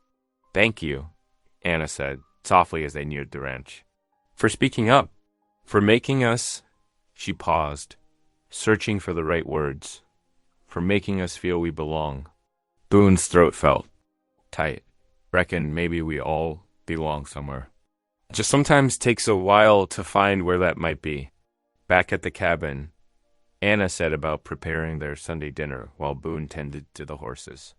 "Thank you," Anna said, softly as they neared the ranch. "For speaking up, for making us—" She paused, searching for the right words. "For making us feel we belong." Boone's throat felt tight. "Reckon maybe we all belong somewhere. Just sometimes takes a while to find where that might be." Back at the cabin, Anna said about preparing their Sunday dinner while Boone tended to the horses.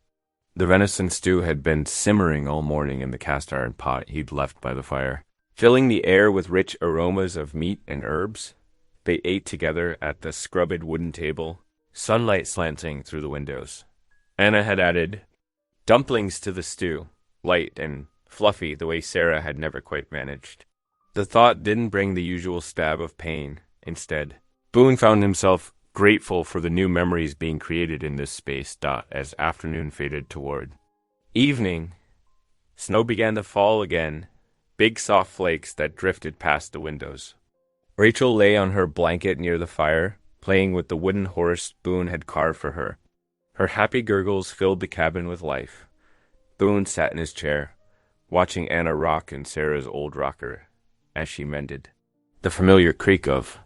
The venison stew had been simmering all morning in the cast-iron pot he'd left by the fire, filling the air with rich aromas of meat and herbs. They ate together at the scrubbed wooden table, sunlight slanting through the windows. Anna had added dumplings to the stew, light and fluffy the way Sarah had never quite managed. The thought didn't bring the usual stab of pain. Instead, Boone found himself grateful for the new memories being created in this space. As afternoon faded toward evening, snow began to fall again, big soft flakes that drifted past the windows. Rachel lay on her blanket near the fire, playing with the wooden horse Boone had carved for her. Her happy gurgles filled the cabin with life. Boone sat in his chair, watching Anna rock in Sarah's old rocker as she mended. The familiar creak of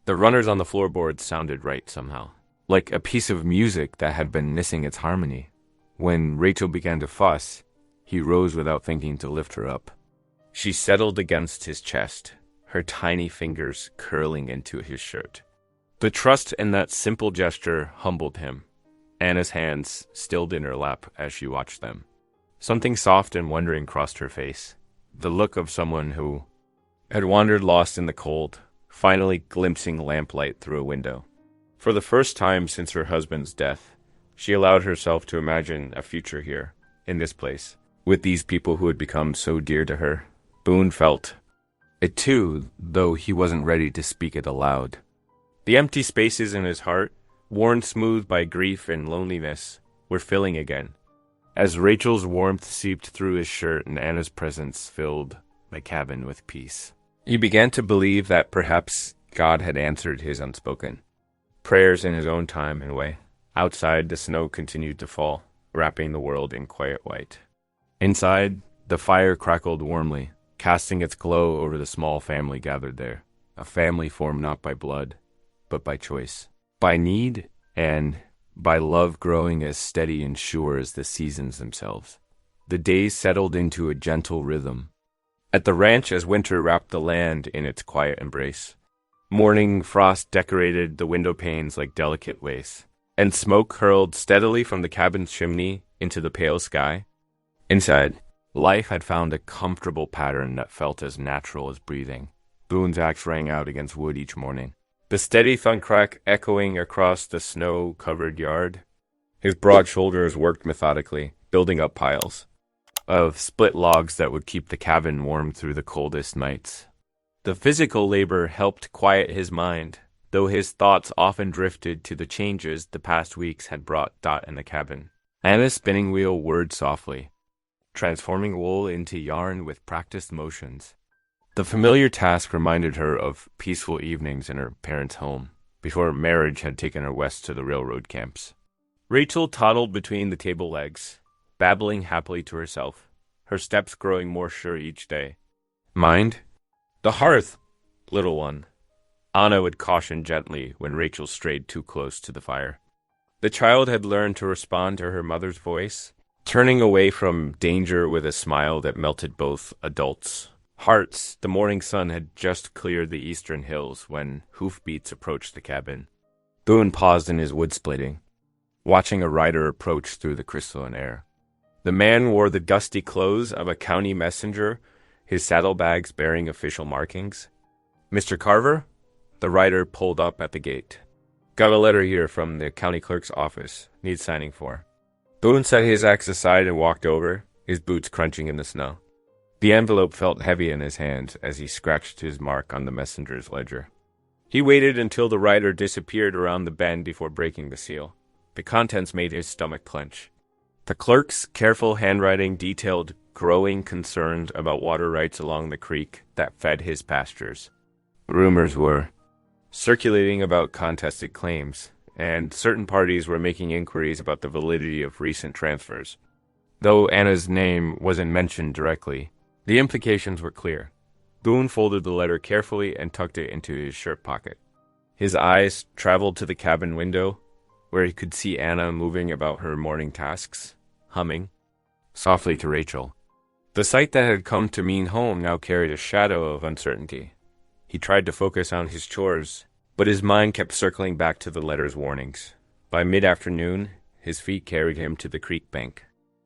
the runners on the floorboards sounded right somehow, like a piece of music that had been missing its harmony. When Rachel began to fuss, he rose without thinking to lift her up. She settled against his chest, her tiny fingers curling into his shirt. The trust in that simple gesture humbled him. Anna's hands stilled in her lap as she watched them. Something soft and wondering crossed her face, the look of someone who had wandered lost in the cold, finally glimpsing lamplight through a window. For the first time since her husband's death, she allowed herself to imagine a future here, in this place, with these people who had become so dear to her. Boone felt it too, though he wasn't ready to speak it aloud. The empty spaces in his heart, worn smooth by grief and loneliness, were filling again, as Rachel's warmth seeped through his shirt and Anna's presence filled the cabin with peace. He began to believe that perhaps God had answered his unspoken prayers in his own time and way. Outside, the snow continued to fall, wrapping the world in quiet white. Inside, the fire crackled warmly, casting its glow over the small family gathered there, a family formed not by blood, but by choice, by need, and by love growing as steady and sure as the seasons themselves. The days settled into a gentle rhythm. At the ranch, as winter wrapped the land in its quiet embrace, morning frost decorated the window panes like delicate lace, and smoke curled steadily from the cabin's chimney into the pale sky. Inside, life had found a comfortable pattern that felt as natural as breathing. Boone's axe rang out against wood each morning, the steady thunk crack echoing across the snow-covered yard. His broad shoulders worked methodically, building up piles of split logs that would keep the cabin warm through the coldest nights. The physical labor helped quiet his mind, though his thoughts often drifted to the changes the past weeks had brought Dot in the cabin. Anna's spinning wheel whirred softly, transforming wool into yarn with practiced motions. The familiar task reminded her of peaceful evenings in her parents' home, before marriage had taken her west to the railroad camps. Rachel toddled between the table legs, babbling happily to herself, her steps growing more sure each day. Mind? The hearth, little one, Anna would caution gently when Rachel strayed too close to the fire. The child had learned to respond to her mother's voice, turning away from danger with a smile that melted both adults' hearts. The morning sun had just cleared the eastern hills when hoofbeats approached the cabin. Boone paused in his wood splitting, watching a rider approach through the crystalline air. The man wore the dusty clothes of a county messenger, his saddlebags bearing official markings. "Mr. Carver?" The rider pulled up at the gate. "Got a letter here from the county clerk's office. Needs signing for." Boone set his axe aside and walked over, his boots crunching in the snow. The envelope felt heavy in his hands as he scratched his mark on the messenger's ledger. He waited until the rider disappeared around the bend before breaking the seal. The contents made his stomach clench. The clerk's careful handwriting detailed growing concerns about water rights along the creek that fed his pastures. Rumors were circulating about contested claims, and certain parties were making inquiries about the validity of recent transfers. Though Anna's name wasn't mentioned directly, the implications were clear. Boone folded the letter carefully and tucked it into his shirt pocket. His eyes traveled to the cabin window, where he could see Anna moving about her morning tasks, humming softly to Rachel. The sight that had come to mean home now carried a shadow of uncertainty. He tried to focus on his chores, but his mind kept circling back to the letter's warnings. By mid-afternoon, his feet carried him to the creek bank.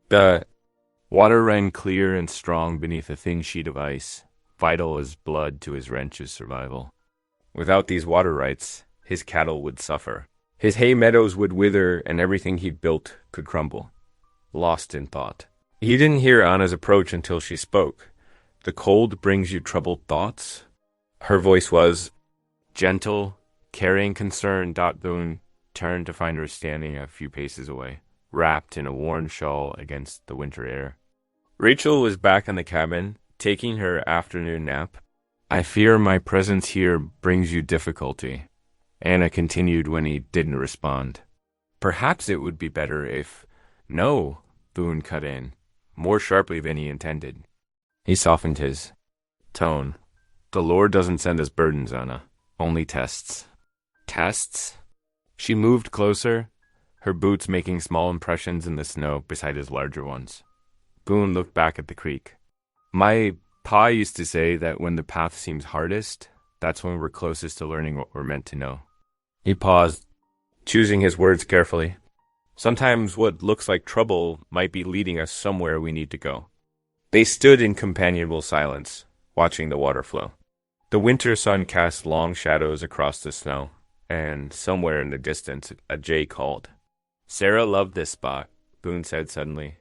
The water ran clear and strong beneath a thin sheet of ice, vital as blood to his ranch's survival. Without these water rights, his cattle would suffer. His hay meadows would wither, and everything he'd built could crumble. Lost in thought. He didn't hear Anna's approach until she spoke. "The cold brings you troubled thoughts?" Her voice was gentle, carrying concern. Boone turned to find her standing a few paces away, wrapped in a worn shawl against the winter air. Rachel was back in the cabin, taking her afternoon nap. "I fear my presence here brings you difficulty," Anna continued when he didn't respond. "Perhaps it would be better if—" "No," Boone cut in, more sharply than he intended. He softened his tone. "The Lord doesn't send us burdens, Anna, only tests." "Tests?" She moved closer, her boots making small impressions in the snow beside his larger ones. Boone looked back at the creek. "My pa used to say that when the path seems hardest, that's when we're closest to learning what we're meant to know." He paused, choosing his words carefully. "Sometimes what looks like trouble might be leading us somewhere we need to go." They stood in companionable silence, watching the water flow. The winter sun cast long shadows across the snow, and somewhere in the distance a jay called. "Sarah loved this spot," Boone said suddenly,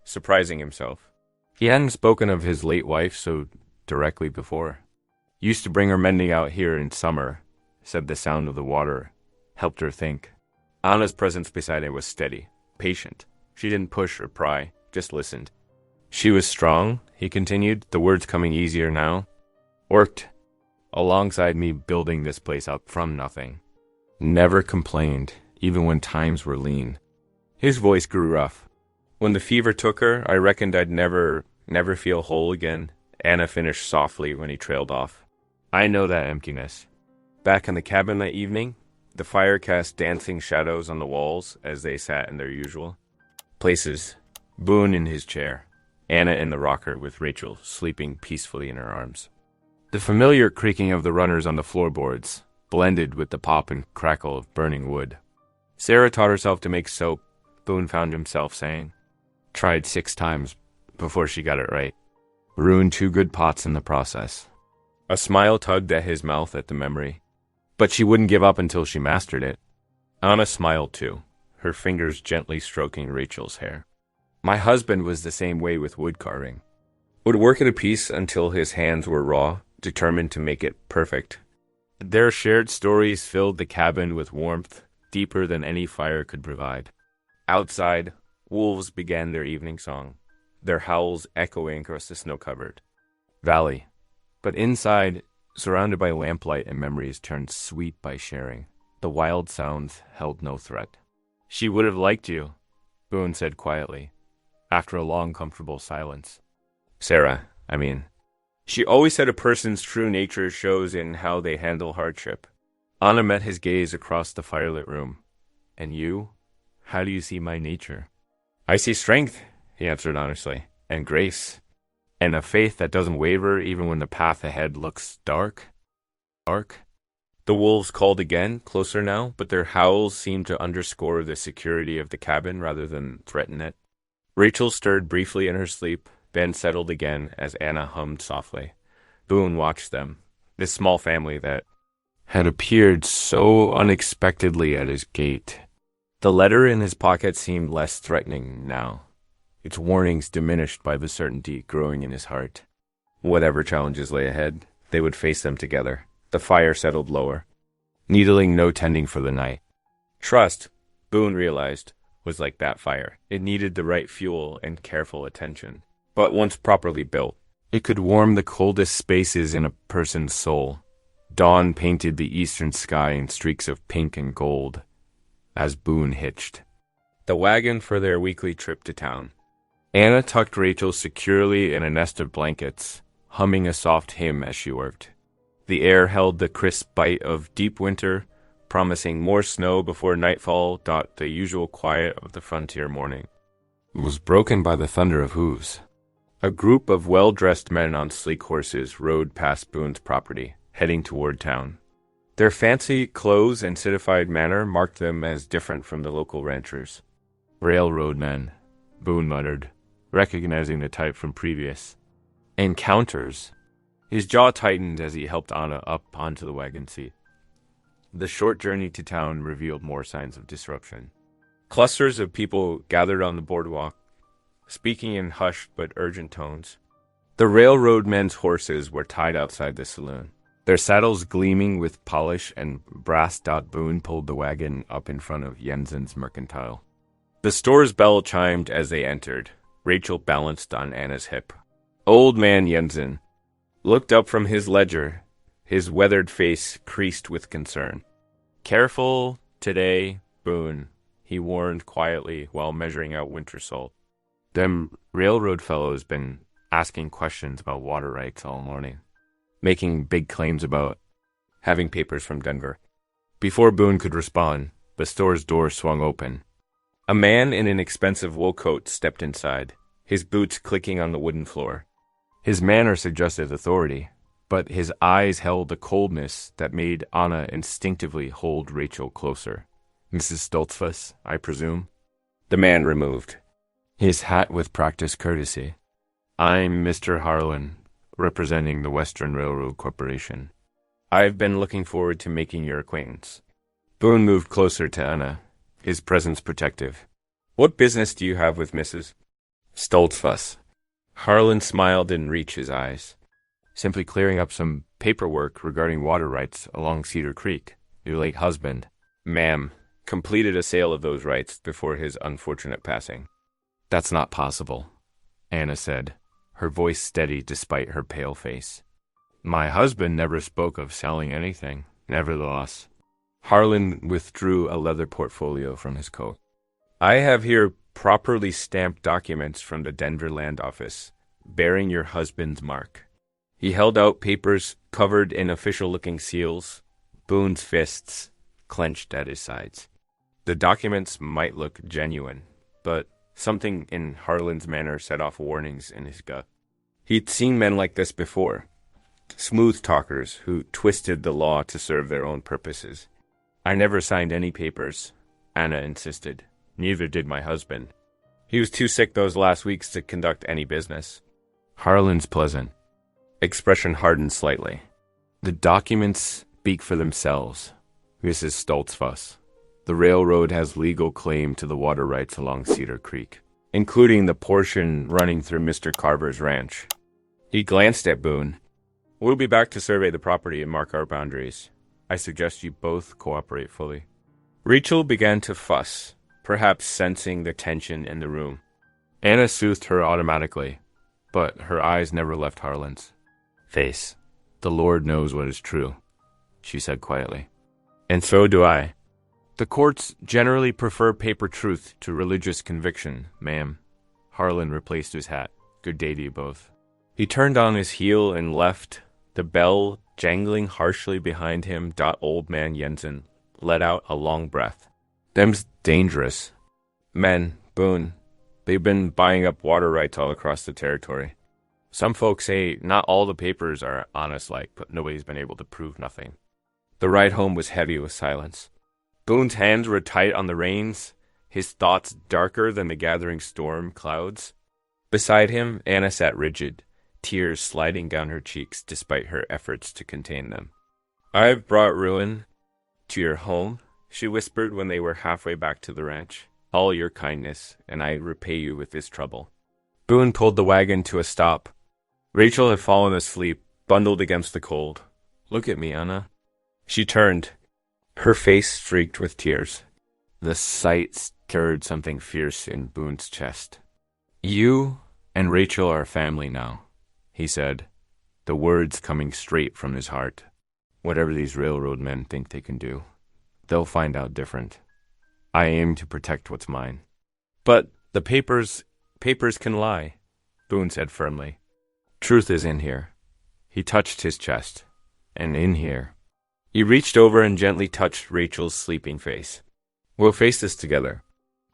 surprising himself. He hadn't spoken of his late wife so directly before. "Used to bring her mending out here in summer," said the sound of the water, helped her think. Anna's presence beside him was steady, patient. She didn't push or pry, just listened. "She was strong," he continued, the words coming easier now. "Worked alongside me building this place up from nothing. Never complained, even when times were lean." His voice grew rough. "When the fever took her, I reckoned I'd never feel whole again, Anna finished softly when he trailed off. I know that emptiness. Back in the cabin that evening, the fire cast dancing shadows on the walls as they sat in their usual places. Boone in his chair, Anna in the rocker with Rachel sleeping peacefully in her arms. The familiar creaking of the runners on the floorboards blended with the pop and crackle of burning wood. Sarah taught herself to make soap, Boone found himself saying. Tried 6 times before she got it right. Ruined 2 good pots in the process. A smile tugged at his mouth at the memory. But she wouldn't give up until she mastered it. Anna smiled too, her fingers gently stroking Rachel's hair. My husband was the same way with wood carving. Would work at a piece until his hands were raw, determined to make it perfect. Their shared stories filled the cabin with warmth deeper than any fire could provide. Outside, wolves began their evening song, their howls echoing across the snow-covered valley. But inside, surrounded by lamplight and memories turned sweet by sharing, the wild sounds held no threat. She would have liked you, Boone said quietly, after a long, comfortable silence. Sarah, I mean. She always said a person's true nature shows in how they handle hardship. Anna met his gaze across the firelit room. And you? How do you see my nature? I see strength, he answered honestly, and grace, and a faith that doesn't waver even when the path ahead looks dark. Dark? The wolves called again, closer now, but their howls seemed to underscore the security of the cabin rather than threaten it. Rachel stirred briefly in her sleep, then settled again as Anna hummed softly. Boone watched them, this small family that had appeared so unexpectedly at his gate. The letter in his pocket seemed less threatening now, its warnings diminished by the certainty growing in his heart. Whatever challenges lay ahead, they would face them together. The fire settled lower, needling no tending for the night. Trust, Boone realized, was like that fire. It needed the right fuel and careful attention. But once properly built, it could warm the coldest spaces in a person's soul. Dawn painted the eastern sky in streaks of pink and gold as Boone hitched the wagon for their weekly trip to town. Anna tucked Rachel securely in a nest of blankets, humming a soft hymn as she worked. The air held the crisp bite of deep winter, promising more snow before nightfall. The usual quiet of the frontier morning was broken by the thunder of hooves. A group of well-dressed men on sleek horses rode past Boone's property, heading toward town. Their fancy clothes and citified manner marked them as different from the local ranchers. Railroad men, Boone muttered, recognizing the type from previous encounters. His jaw tightened as he helped Anna up onto the wagon seat. The short journey to town revealed more signs of disruption. Clusters of people gathered on the boardwalk, speaking in hushed but urgent tones. The railroad men's horses were tied outside the saloon, their saddles gleaming with polish and brass. Boone pulled the wagon up in front of Jensen's Mercantile. The store's bell chimed as they entered. Rachel balanced on Anna's hip. Old man Jensen looked up from his ledger, his weathered face creased with concern. Careful today, Boone, he warned quietly while measuring out winter salt. Them railroad fellows been asking questions about water rights all morning, making big claims about having papers from Denver. Before Boone could respond, the store's door swung open. A man in an expensive wool coat stepped inside, his boots clicking on the wooden floor. His manner suggested authority, but his eyes held a coldness that made Anna instinctively hold Rachel closer. Mrs. Stoltzfus, I presume? The man removed his hat with practiced courtesy. I'm Mr. Harlan, representing the Western Railroad Corporation. I've been looking forward to making your acquaintance. Boone moved closer to Anna, his presence protective. What business do you have with Mrs. Stoltzfus? Harlan smiled and reached his eyes. Simply clearing up some paperwork regarding water rights along Cedar Creek. Your late husband, ma'am, completed a sale of those rights before his unfortunate passing. That's not possible, Anna said, her voice steady despite her pale face. My husband never spoke of selling anything, nevertheless. Harlan withdrew a leather portfolio from his coat. I have here properly stamped documents from the Denver Land Office, bearing your husband's mark. He held out papers covered in official-looking seals, Boone's fists clenched at his sides. The documents might look genuine, but something in Harlan's manner set off warnings in his gut. He'd seen men like this before, smooth talkers who twisted the law to serve their own purposes. I never signed any papers, Anna insisted. Neither did my husband. He was too sick those last weeks to conduct any business. Harlan's pleasant expression hardened slightly. The documents speak for themselves, Mrs. Stoltzfuss. The railroad has legal claim to the water rights along Cedar Creek, including the portion running through Mr. Carver's ranch. He glanced at Boone. We'll be back to survey the property and mark our boundaries. I suggest you both cooperate fully. Rachel began to fuss, perhaps sensing the tension in the room. Anna soothed her automatically, but her eyes never left Harlan's face. The Lord knows what is true, she said quietly. And so do I. The courts generally prefer paper truth to religious conviction, ma'am. Harlan replaced his hat. Good day to you both. He turned on his heel and left, the bell jangling harshly behind him. Old man Jensen let out a long breath. Them's dangerous. Men, Boone, they've been buying up water rights all across the territory. Some folks say not all the papers are honest-like, but nobody's been able to prove nothing. The ride home was heavy with silence. Boone's hands were tight on the reins, his thoughts darker than the gathering storm clouds. Beside him, Anna sat rigid, tears sliding down her cheeks despite her efforts to contain them. I've brought ruin to your home, she whispered when they were halfway back to the ranch. All your kindness, and I repay you with this trouble. Boone pulled the wagon to a stop. Rachel had fallen asleep, bundled against the cold. Look at me, Anna. She turned, her face streaked with tears. The sight stirred something fierce in Boone's chest. You and Rachel are family now, he said, the words coming straight from his heart. Whatever these railroad men think they can do, they'll find out different. I aim to protect what's mine. But the papers can lie, Boone said firmly. Truth is in here. He touched his chest. And in here. He reached over and gently touched Rachel's sleeping face. We'll face this together.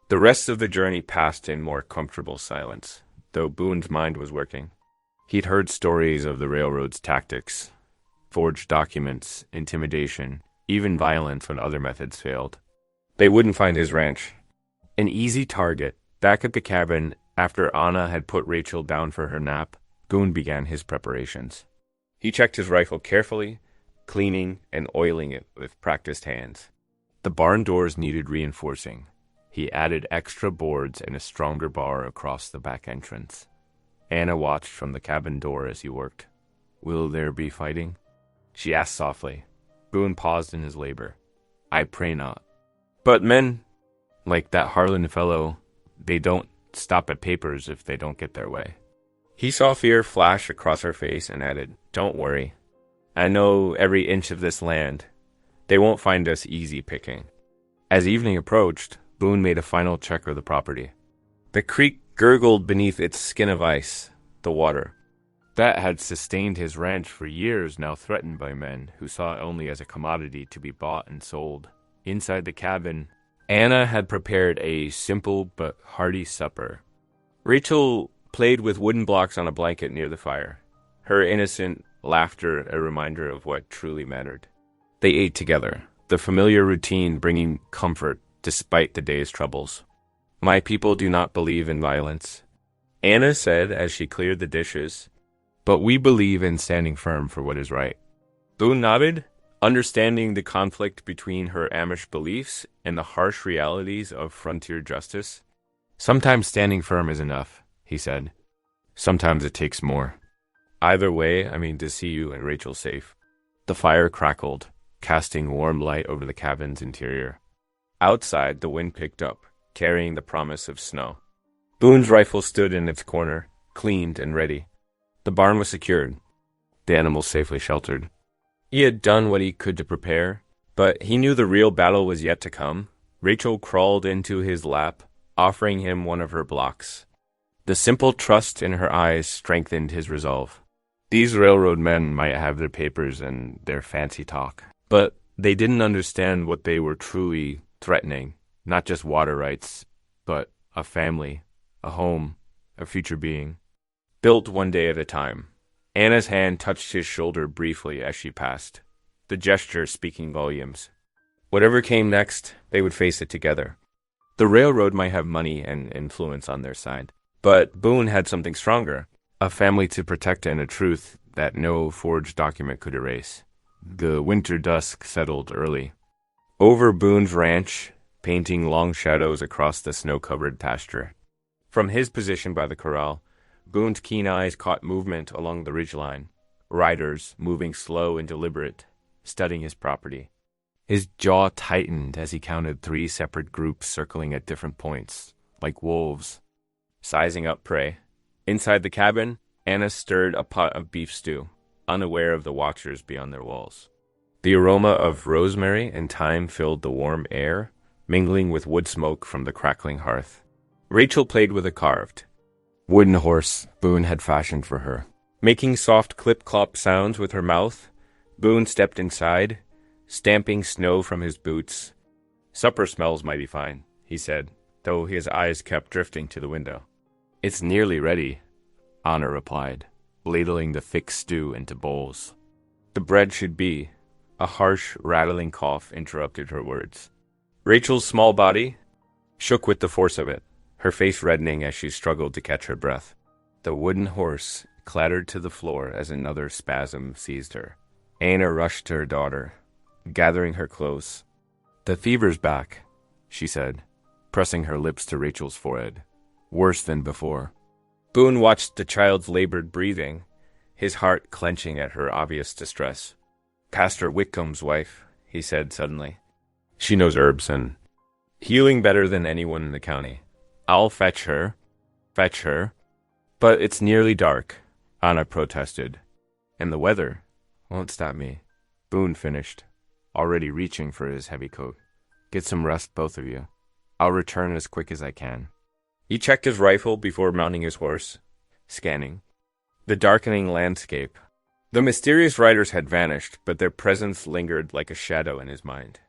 The rest of the journey passed in more comfortable silence, though Boone's mind was working. He'd heard stories of the railroad's tactics, forged documents, intimidation, even violence when other methods failed. They wouldn't find his ranch. An easy target. Back at the cabin, after Anna had put Rachel down for her nap, Boone began his preparations. He checked his rifle carefully, cleaning and oiling it with practiced hands. The barn doors needed reinforcing. He added extra boards and a stronger bar across the back entrance. Anna watched from the cabin door as he worked. Will there be fighting? She asked softly. Boone paused in his labor. I pray not. But men, like that Harlan fellow, they don't stop at papers if they don't get their way. He saw fear flash across her face and added, Don't worry. I know every inch of this land. They won't find us easy picking. As evening approached, Boone made a final check of the property. The creek gurgled beneath its skin of ice, the water. That had sustained his ranch for years, now threatened by men who saw it only as a commodity to be bought and sold. Inside the cabin, Anna had prepared a simple but hearty supper. Rachel played with wooden blocks on a blanket near the fire, her innocent laughter a reminder of what truly mattered. They ate together, the familiar routine bringing comfort despite the day's troubles. My people do not believe in violence, Anna said as she cleared the dishes, but we believe in standing firm for what is right. Boone nodded, understanding the conflict between her Amish beliefs and the harsh realities of frontier justice. Sometimes standing firm is enough, he said. Sometimes it takes more. Either way, I mean to see you and Rachel safe. The fire crackled, casting warm light over the cabin's interior. Outside, the wind picked up, carrying the promise of snow. Boone's rifle stood in its corner, cleaned and ready. The barn was secured, the animals safely sheltered. He had done what he could to prepare, but he knew the real battle was yet to come. Rachel crawled into his lap, offering him one of her blocks. The simple trust in her eyes strengthened his resolve. These railroad men might have their papers and their fancy talk, but they didn't understand what they were truly threatening. Not just water rights, but a family, a home, a future being. Built one day at a time. Anna's hand touched his shoulder briefly as she passed, the gesture speaking volumes. Whatever came next, they would face it together. The railroad might have money and influence on their side, but Boone had something stronger, a family to protect and a truth that no forged document could erase. The winter dusk settled early. Over Boone's ranch, painting long shadows across the snow-covered pasture. From his position by the corral, Boone's keen eyes caught movement along the ridgeline, riders moving slow and deliberate, studying his property. His jaw tightened as he counted 3 separate groups circling at different points, like wolves, sizing up prey. Inside the cabin, Anna stirred a pot of beef stew, unaware of the watchers beyond their walls. The aroma of rosemary and thyme filled the warm air, mingling with wood smoke from the crackling hearth. Rachel played with a carved wooden horse Boone had fashioned for her. Making soft clip-clop sounds with her mouth, Boone stepped inside, stamping snow from his boots. "Supper smells mighty fine," he said, though his eyes kept drifting to the window. "It's nearly ready," Anna replied, ladling the thick stew into bowls. "The bread should be." A harsh, rattling cough interrupted her words. Rachel's small body shook with the force of it, her face reddening as she struggled to catch her breath. The wooden horse clattered to the floor as another spasm seized her. Anna rushed to her daughter, gathering her close. "The fever's back," she said, pressing her lips to Rachel's forehead. "Worse than before." Boone watched the child's labored breathing, his heart clenching at her obvious distress. "Pastor Whitcomb's wife," he said suddenly. "She knows herbs and healing better than anyone in the county. I'll fetch her. But it's nearly dark," Anna protested. "And the weather won't stop me," Boone finished, already reaching for his heavy coat. "Get some rest, both of you. I'll return as quick as I can." He checked his rifle before mounting his horse, scanning the darkening landscape. The mysterious riders had vanished, but their presence lingered like a shadow in his mind.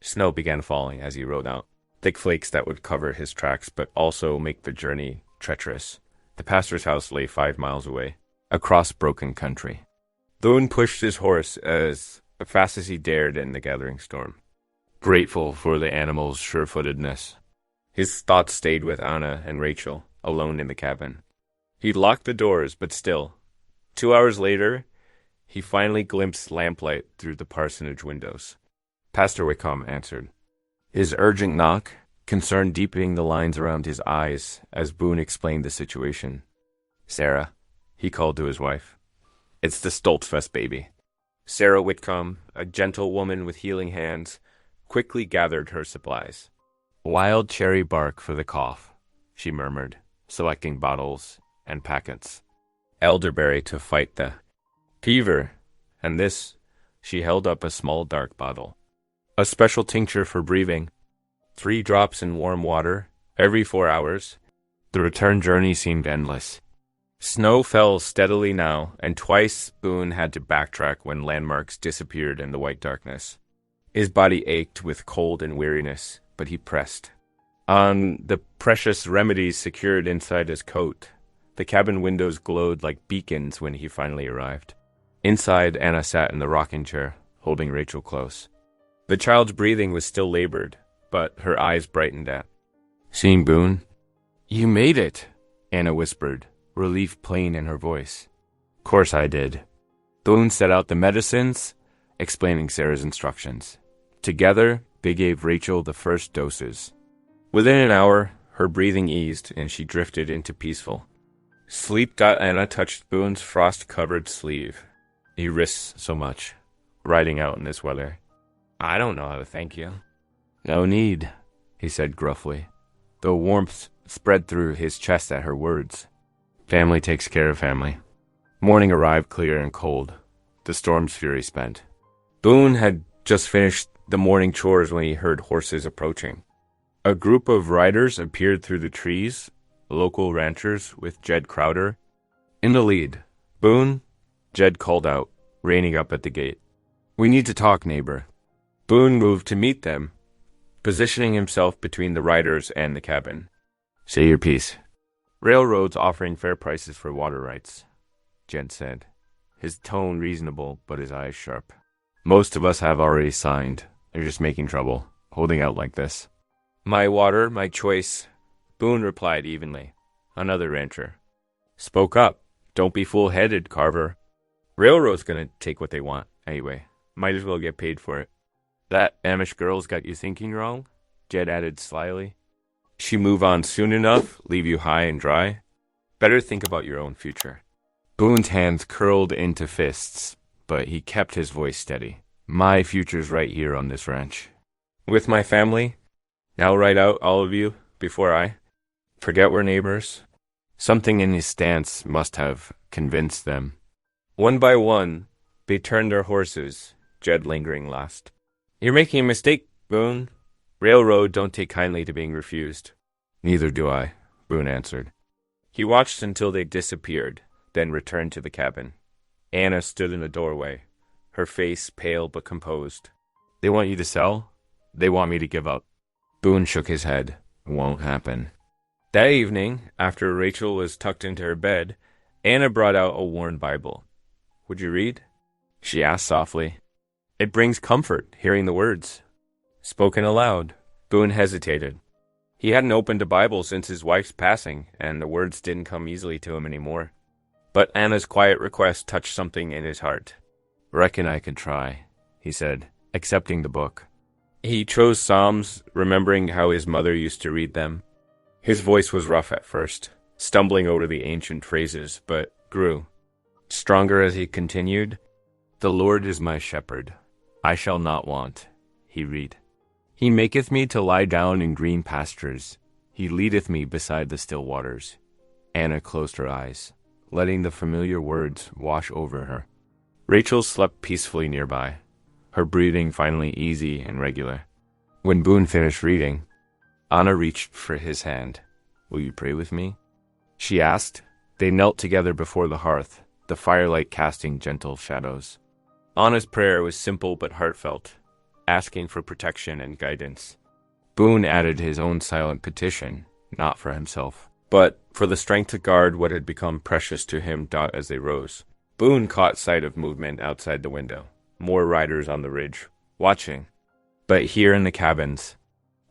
Snow began falling as he rode out, thick flakes that would cover his tracks but also make the journey treacherous. The pastor's house lay 5 miles away, across broken country. Boone pushed his horse as fast as he dared in the gathering storm, grateful for the animal's sure-footedness. His thoughts stayed with Anna and Rachel, alone in the cabin. He locked the doors, but still. 2 hours later, he finally glimpsed lamplight through the parsonage windows. Pastor Whitcomb answered. His urgent knock, concern deepening the lines around his eyes as Boone explained the situation. "Sarah," he called to his wife. "It's the Stoltzfest baby." Sarah Whitcomb, a gentle woman with healing hands, quickly gathered her supplies. "Wild cherry bark for the cough," she murmured, selecting bottles and packets. "Elderberry to fight the fever, and this," she held up a small dark bottle. "A special tincture for breathing. 3 drops in warm water, every 4 hours." The return journey seemed endless. Snow fell steadily now, and twice Boone had to backtrack when landmarks disappeared in the white darkness. His body ached with cold and weariness, but he pressed on the precious remedies secured inside his coat. The cabin windows glowed like beacons when he finally arrived. Inside, Anna sat in the rocking chair, holding Rachel close. The child's breathing was still labored, but her eyes brightened at seeing Boone. "You made it," Anna whispered, relief plain in her voice. "Course I did." Boone set out the medicines, explaining Sarah's instructions. Together, they gave Rachel the first doses. Within an hour, her breathing eased and she drifted into peaceful sleep. Anna touched Boone's frost-covered sleeve. "He risks so much, riding out in this weather. I don't know how to thank you." "No need," he said gruffly, though warmth spread through his chest at her words. "Family takes care of family." Morning arrived clear and cold, the storm's fury spent. Boone had just finished the morning chores when he heard horses approaching. A group of riders appeared through the trees, local ranchers with Jed Crowder in the lead. Boone, Jed called out, reining up at the gate. "We need to talk, neighbor." Boone moved to meet them, positioning himself between the riders and the cabin. "Say your piece." "Railroads offering fair prices for water rights," Jed said, his tone reasonable but his eyes sharp. "Most of us have already signed. They're just making trouble, holding out like this." "My water, my choice," Boone replied evenly. Another rancher spoke up. "Don't be fool-headed, Carver. Railroad's gonna take what they want anyway. Might as well get paid for it." "That Amish girl's got you thinking wrong," Jed added slyly. "She move on soon enough, leave you high and dry. Better think about your own future." Boone's hands curled into fists, but he kept his voice steady. "My future's right here on this ranch. With my family. Now ride out, all of you, before I forget we're neighbors." Something in his stance must have convinced them. One by one, they turned their horses, Jed lingering last. "You're making a mistake, Boone. Railroad don't take kindly to being refused." "Neither do I," Boone answered. He watched until they disappeared, then returned to the cabin. Anna stood in the doorway, her face pale but composed. "They want you to sell? They want me to give up." Boone shook his head. "Won't happen." That evening, after Rachel was tucked into her bed, Anna brought out a worn Bible. "Would you read?" she asked softly. "It brings comfort, hearing the words." Spoken aloud, Boone hesitated. He hadn't opened a Bible since his wife's passing, and the words didn't come easily to him anymore. But Anna's quiet request touched something in his heart. "Reckon I could try," he said, accepting the book. He chose Psalms, remembering how his mother used to read them. His voice was rough at first, stumbling over the ancient phrases, but grew stronger as he continued. "The Lord is my shepherd. I shall not want," he read. "He maketh me to lie down in green pastures. He leadeth me beside the still waters." Anna closed her eyes, letting the familiar words wash over her. Rachel slept peacefully nearby, her breathing finally easy and regular. When Boone finished reading, Anna reached for his hand. "Will you pray with me?" she asked. They knelt together before the hearth, the firelight casting gentle shadows. Anna's prayer was simple but heartfelt, asking for protection and guidance. Boone added his own silent petition, not for himself, but for the strength to guard what had become precious to him as they rose. Boone caught sight of movement outside the window, more riders on the ridge, watching. But here in the cabins,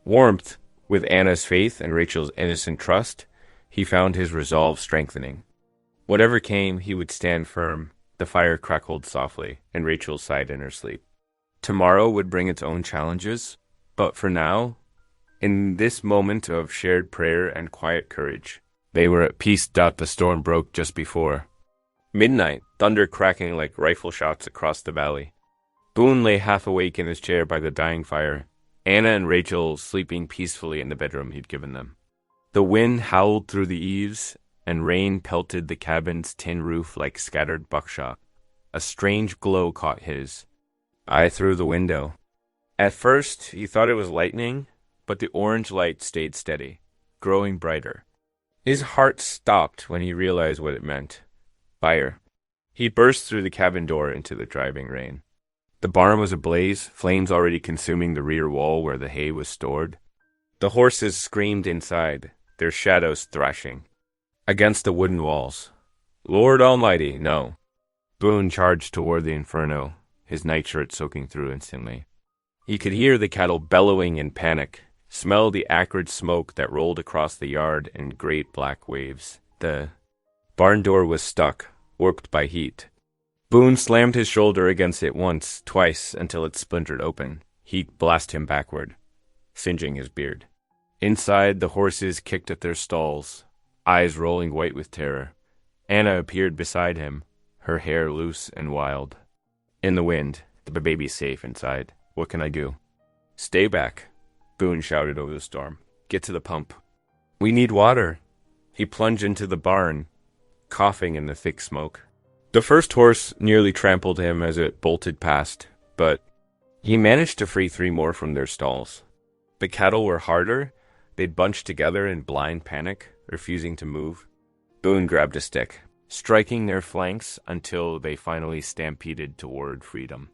warmth with Anna's faith and Rachel's innocent trust, he found his resolve strengthening. Whatever came, he would stand firm. The fire crackled softly, and Rachel sighed in her sleep. Tomorrow would bring its own challenges, but for now, in this moment of shared prayer and quiet courage, they were at peace. The storm broke just before midnight, thunder cracking like rifle shots across the valley. Boone lay half awake in his chair by the dying fire, Anna and Rachel sleeping peacefully in the bedroom he'd given them. The wind howled through the eaves, and rain pelted the cabin's tin roof like scattered buckshot. A strange glow caught his eye through the window. At first, he thought it was lightning, but the orange light stayed steady, growing brighter. His heart stopped when he realized what it meant. Fire. He burst through the cabin door into the driving rain. The barn was ablaze, flames already consuming the rear wall where the hay was stored. The horses screamed inside, their shadows thrashing against the wooden walls. Lord Almighty, no. Boone charged toward the inferno, his nightshirt soaking through instantly. He could hear the cattle bellowing in panic, smell the acrid smoke that rolled across the yard in great black waves. The barn door was stuck, warped by heat. Boone slammed his shoulder against it once, twice, until it splintered open. Heat blasted him backward, singeing his beard. Inside, the horses kicked at their stalls, eyes rolling white with terror. Anna appeared beside him, her hair loose and wild. In the wind, the baby's safe inside. What can I do? Stay back, Boone shouted over the storm. Get to the pump. We need water. He plunged into the barn, coughing in the thick smoke. The first horse nearly trampled him as it bolted past, but he managed to free 3 more from their stalls. The cattle were harder. They'd bunched together in blind panic, refusing to move. Boone grabbed a stick, striking their flanks until they finally stampeded toward freedom.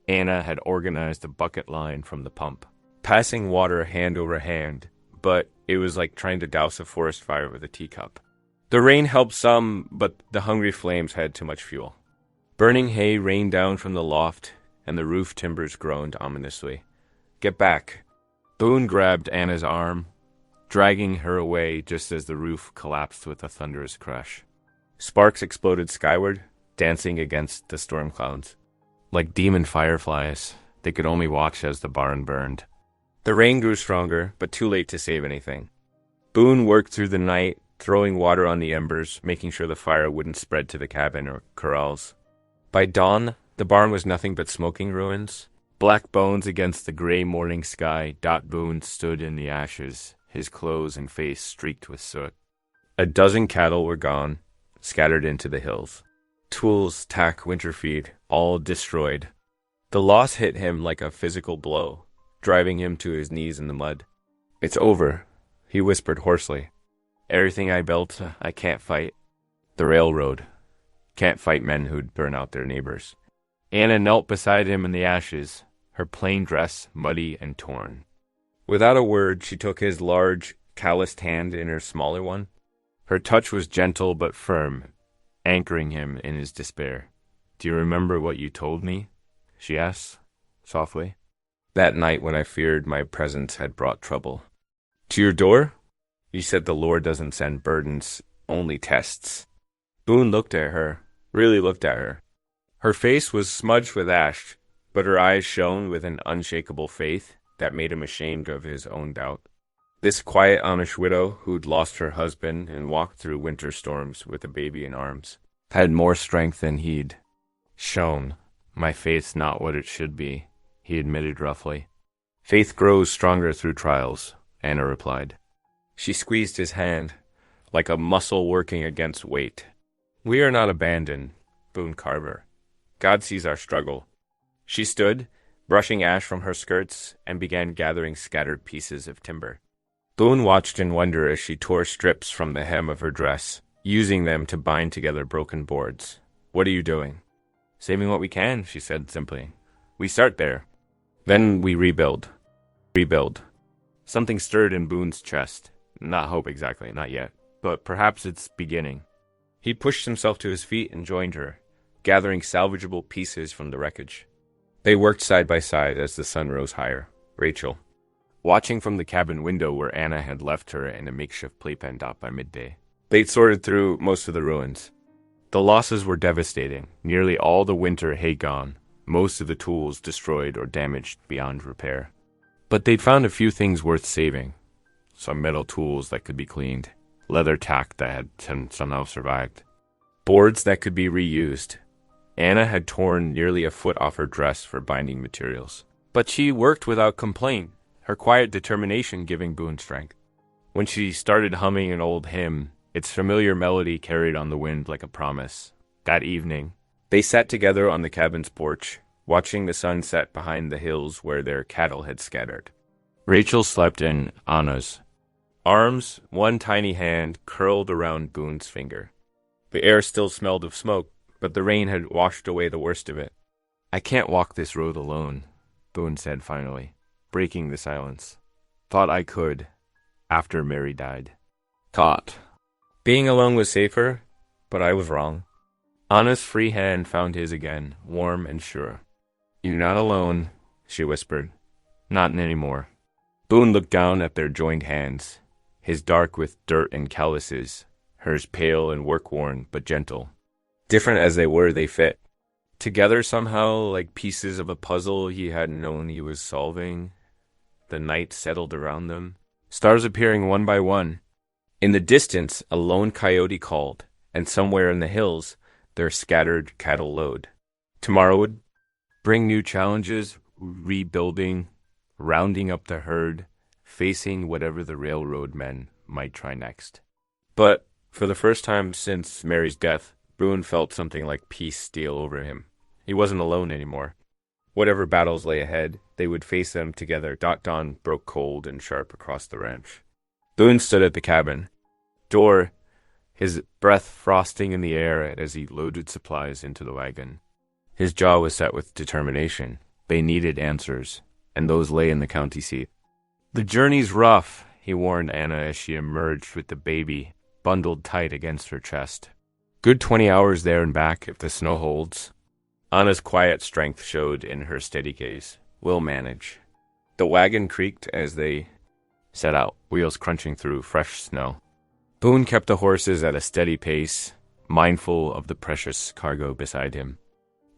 Anna had organized a bucket line from the pump, passing water hand over hand, but it was like trying to douse a forest fire with a teacup. The rain helped some, but the hungry flames had too much fuel. Burning hay rained down from the loft, and the roof timbers groaned ominously. "Get back." Boone grabbed Anna's arm, dragging her away just as the roof collapsed with a thunderous crash. Sparks exploded skyward, dancing against the storm clouds. Like demon fireflies, they could only watch as the barn burned. The rain grew stronger, but too late to save anything. Boone worked through the night, throwing water on the embers, making sure the fire wouldn't spread to the cabin or corrals. By dawn, the barn was nothing but smoking ruins. Black bones against the gray morning sky, Dot Boone stood in the ashes, his clothes and face streaked with soot. A dozen cattle were gone, scattered into the hills. Tools, tack, winter feed, all destroyed. The loss hit him like a physical blow, driving him to his knees in the mud. "It's over," he whispered hoarsely. "Everything I built, I can't fight. The railroad. Can't fight men who'd burn out their neighbors." Anna knelt beside him in the ashes, her plain dress muddy and torn. Without a word, she took his large, calloused hand in her smaller one. Her touch was gentle but firm, anchoring him in his despair. "Do you remember what you told me?" she asked, softly. "That night when I feared my presence had brought trouble. To your door? You said the Lord doesn't send burdens, only tests." Boone looked at her, really looked at her. Her face was smudged with ash, but her eyes shone with an unshakable faith that made him ashamed of his own doubt. This quiet Amish widow, who'd lost her husband and walked through winter storms with a baby in arms, had more strength than he'd shown. "My faith's not what it should be," he admitted roughly. "Faith grows stronger through trials," Anna replied. She squeezed his hand, like a muscle working against weight. "We are not abandoned, Boone Carver. God sees our struggle." She stood, brushing ash from her skirts, and began gathering scattered pieces of timber. Boone watched in wonder as she tore strips from the hem of her dress, using them to bind together broken boards. "What are you doing?" "Saving what we can," she said simply. "We start there. Then we rebuild." Rebuild. Something stirred in Boone's chest. Not hope exactly, not yet. But perhaps it's beginning. He pushed himself to his feet and joined her, gathering salvageable pieces from the wreckage. They worked side by side as the sun rose higher. Rachel, watching from the cabin window where Anna had left her in a makeshift playpen dot by midday. They'd sorted through most of the ruins. The losses were devastating. Nearly all the winter hay gone, most of the tools destroyed or damaged beyond repair. But they'd found a few things worth saving. Some metal tools that could be cleaned, leather tack that had somehow survived, boards that could be reused. Anna had torn nearly a foot off her dress for binding materials. But she worked without complaint, her quiet determination giving Boone strength. When she started humming an old hymn, its familiar melody carried on the wind like a promise. That evening, they sat together on the cabin's porch, watching the sun set behind the hills where their cattle had scattered. Rachel slept in Anna's arms, one tiny hand curled around Boone's finger. The air still smelled of smoke, but the rain had washed away the worst of it. "I can't walk this road alone," Boone said finally, breaking the silence. "Thought I could, after Mary died. Thought. Being alone was safer, but I was wrong." Anna's free hand found his again, warm and sure. "You're not alone," she whispered. "Not anymore." Boone looked down at their joined hands, his dark with dirt and calluses, hers pale and work-worn but gentle. Different as they were, they fit. Together somehow, like pieces of a puzzle he hadn't known he was solving. The night settled around them, stars appearing one by one. In the distance, a lone coyote called, and somewhere in the hills, their scattered cattle lowed. Tomorrow would bring new challenges, rebuilding, rounding up the herd, facing whatever the railroad men might try next. But for the first time since Mary's death, Boone felt something like peace steal over him. He wasn't alone anymore. Whatever battles lay ahead, they would face them together. Dawn broke cold and sharp across the ranch. Boone stood at the cabin door, his breath frosting in the air as he loaded supplies into the wagon. His jaw was set with determination. They needed answers, and those lay in the county seat. "The journey's rough," he warned Anna as she emerged with the baby bundled tight against her chest. "Good 20 hours there and back if the snow holds." Anna's quiet strength showed in her steady gaze. "We'll manage." The wagon creaked as they set out, wheels crunching through fresh snow. Boone kept the horses at a steady pace, mindful of the precious cargo beside him.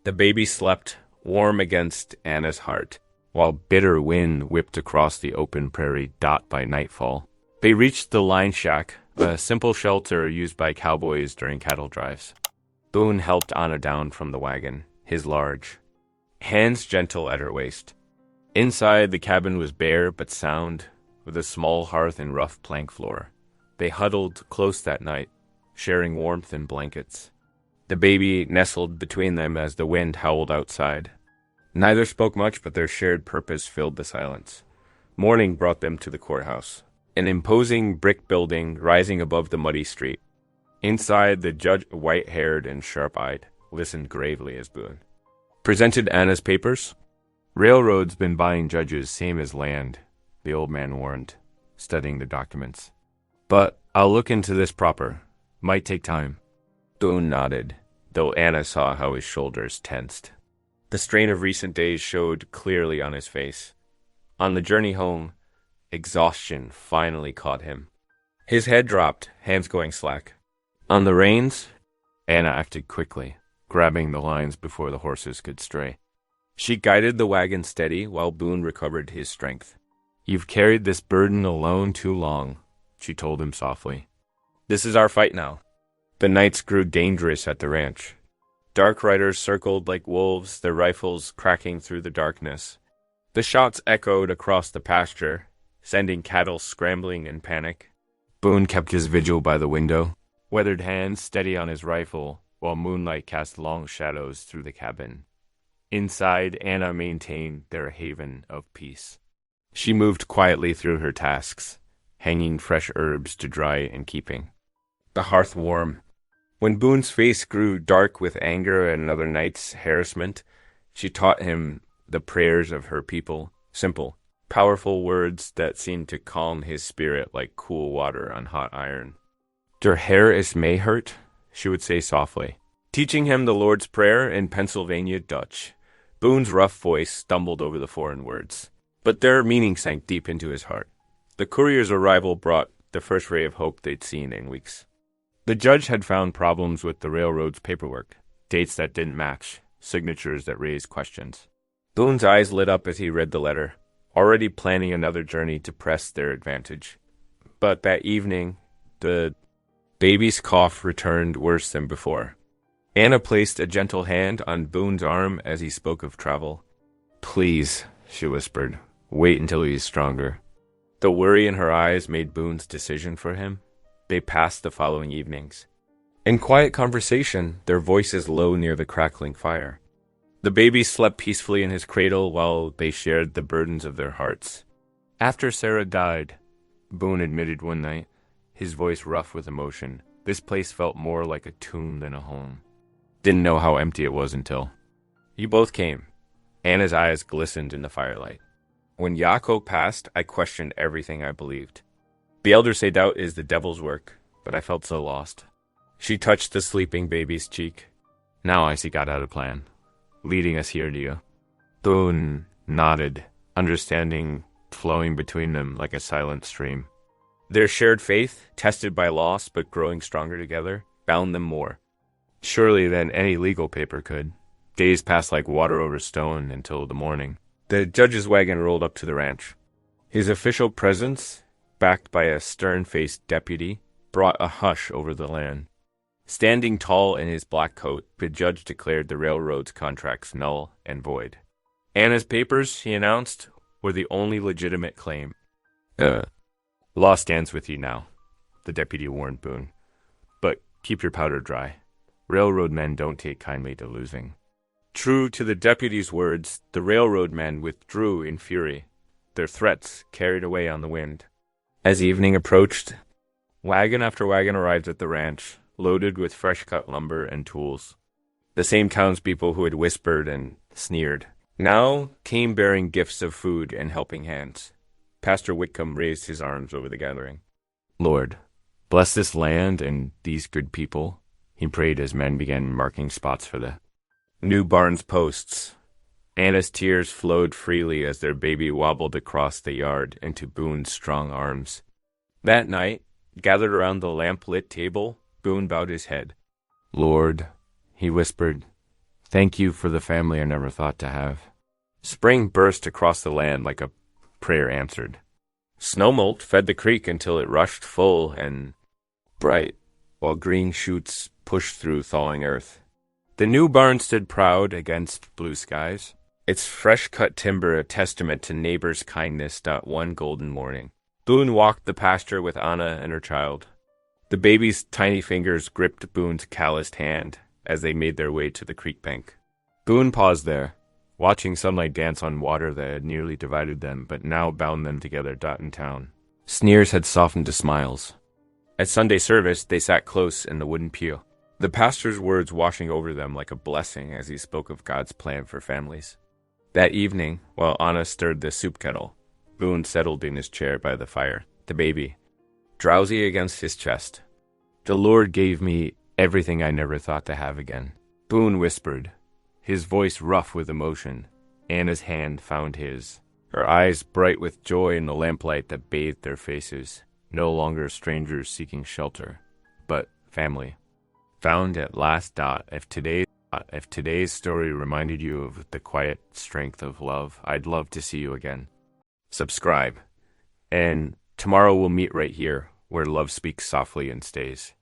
The baby slept, warm against Anna's heart, while bitter wind whipped across the open prairie dot by nightfall. They reached the line shack, a simple shelter used by cowboys during cattle drives. Boone helped Anna down from the wagon, his large, hands gentle at her waist. Inside, the cabin was bare but sound, with a small hearth and rough plank floor. They huddled close that night, sharing warmth and blankets. The baby nestled between them as the wind howled outside. Neither spoke much, but their shared purpose filled the silence. Morning brought them to the courthouse, an imposing brick building rising above the muddy street. Inside, the judge, white-haired and sharp-eyed, listened gravely as Boone presented Anna's papers. "Railroad's been buying judges, same as land," the old man warned, studying the documents. "But I'll look into this proper. Might take time." Boone nodded, though Anna saw how his shoulders tensed. The strain of recent days showed clearly on his face. On the journey home, exhaustion finally caught him. His head dropped, hands going slack. On the reins, Anna acted quickly, grabbing the lines before the horses could stray. She guided the wagon steady while Boone recovered his strength. "You've carried this burden alone too long," she told him softly. "This is our fight now." The nights grew dangerous at the ranch. Dark riders circled like wolves, their rifles cracking through the darkness. The shots echoed across the pasture, sending cattle scrambling in panic. Boone kept his vigil by the window, weathered hands steady on his rifle, while moonlight cast long shadows through the cabin. Inside, Anna maintained their haven of peace. She moved quietly through her tasks, hanging fresh herbs to dry in keeping. The hearth warm. When Boone's face grew dark with anger at another night's harassment, she taught him the prayers of her people, simple, powerful words that seemed to calm his spirit like cool water on hot iron. "Der Herr is may hurt," she would say softly, teaching him the Lord's Prayer in Pennsylvania Dutch. Boone's rough voice stumbled over the foreign words, but their meaning sank deep into his heart. The courier's arrival brought the first ray of hope they'd seen in weeks. The judge had found problems with the railroad's paperwork, dates that didn't match, signatures that raised questions. Boone's eyes lit up as he read the letter, already planning another journey to press their advantage. But that evening, the baby's cough returned worse than before. Anna placed a gentle hand on Boone's arm as he spoke of travel. "Please," she whispered, "wait until he's stronger." The worry in her eyes made Boone's decision for him. They passed the following evenings. In quiet conversation, their voices low near the crackling fire. The baby slept peacefully in his cradle while they shared the burdens of their hearts. "After Sarah died," Boone admitted one night, his voice rough with emotion, "this place felt more like a tomb than a home. Didn't know how empty it was until you both came." Anna's eyes glistened in the firelight. "When Yaakov passed, I questioned everything I believed. The elders say doubt is the devil's work, but I felt so lost." She touched the sleeping baby's cheek. "Now I see God had a plan, leading us here to you." Boone nodded, understanding flowing between them like a silent stream. Their shared faith, tested by loss but growing stronger together, bound them more, surely than any legal paper could. Days passed like water over stone until the morning. The judge's wagon rolled up to the ranch. His official presence, backed by a stern-faced deputy, brought a hush over the land. Standing tall in his black coat, the judge declared the railroad's contracts null and void. Anna's papers, he announced, were the only legitimate claim. Law stands with you now," the deputy warned Boone. "But keep your powder dry. Railroad men don't take kindly to losing." True to the deputy's words, the railroad men withdrew in fury, their threats carried away on the wind. As evening approached, Wagon after wagon arrived at the ranch, loaded with fresh-cut lumber and tools. The same townspeople who had whispered and sneered now came bearing gifts of food and helping hands. Pastor Whitcomb raised his arms over the gathering. Lord, bless this land and these good people, he prayed as men began marking spots for the new barn's posts. Anna's tears flowed freely as their baby wobbled across the yard into Boone's strong arms. That night, gathered around the lamp-lit table, Boone bowed his head. Lord, he whispered, thank you for the family I never thought to have. Spring burst across the land like a prayer answered. Snowmelt fed the creek until it rushed full and bright, while green shoots pushed through thawing earth. The new barn stood proud against blue skies, its fresh-cut timber a testament to neighbors' kindness that one golden morning. Boone walked the pasture with Anna and her child. The baby's tiny fingers gripped Boone's calloused hand as they made their way to the creek bank. Boone paused there, watching sunlight dance on water that had nearly divided them but now bound them together in town. Sneers had softened to smiles. At Sunday service, they sat close in the wooden pew, the pastor's words washing over them like a blessing as he spoke of God's plan for families. That evening, while Anna stirred the soup kettle, Boone settled in his chair by the fire, the baby, drowsy against his chest. The Lord gave me everything I never thought to have again. Boone whispered, his voice rough with emotion. Anna's hand found his, her eyes bright with joy in the lamplight that bathed their faces, no longer strangers seeking shelter, but family. Found at last. If today's story reminded you of the quiet strength of love, I'd love to see you again. Subscribe, and tomorrow we'll meet right here where love speaks softly and stays.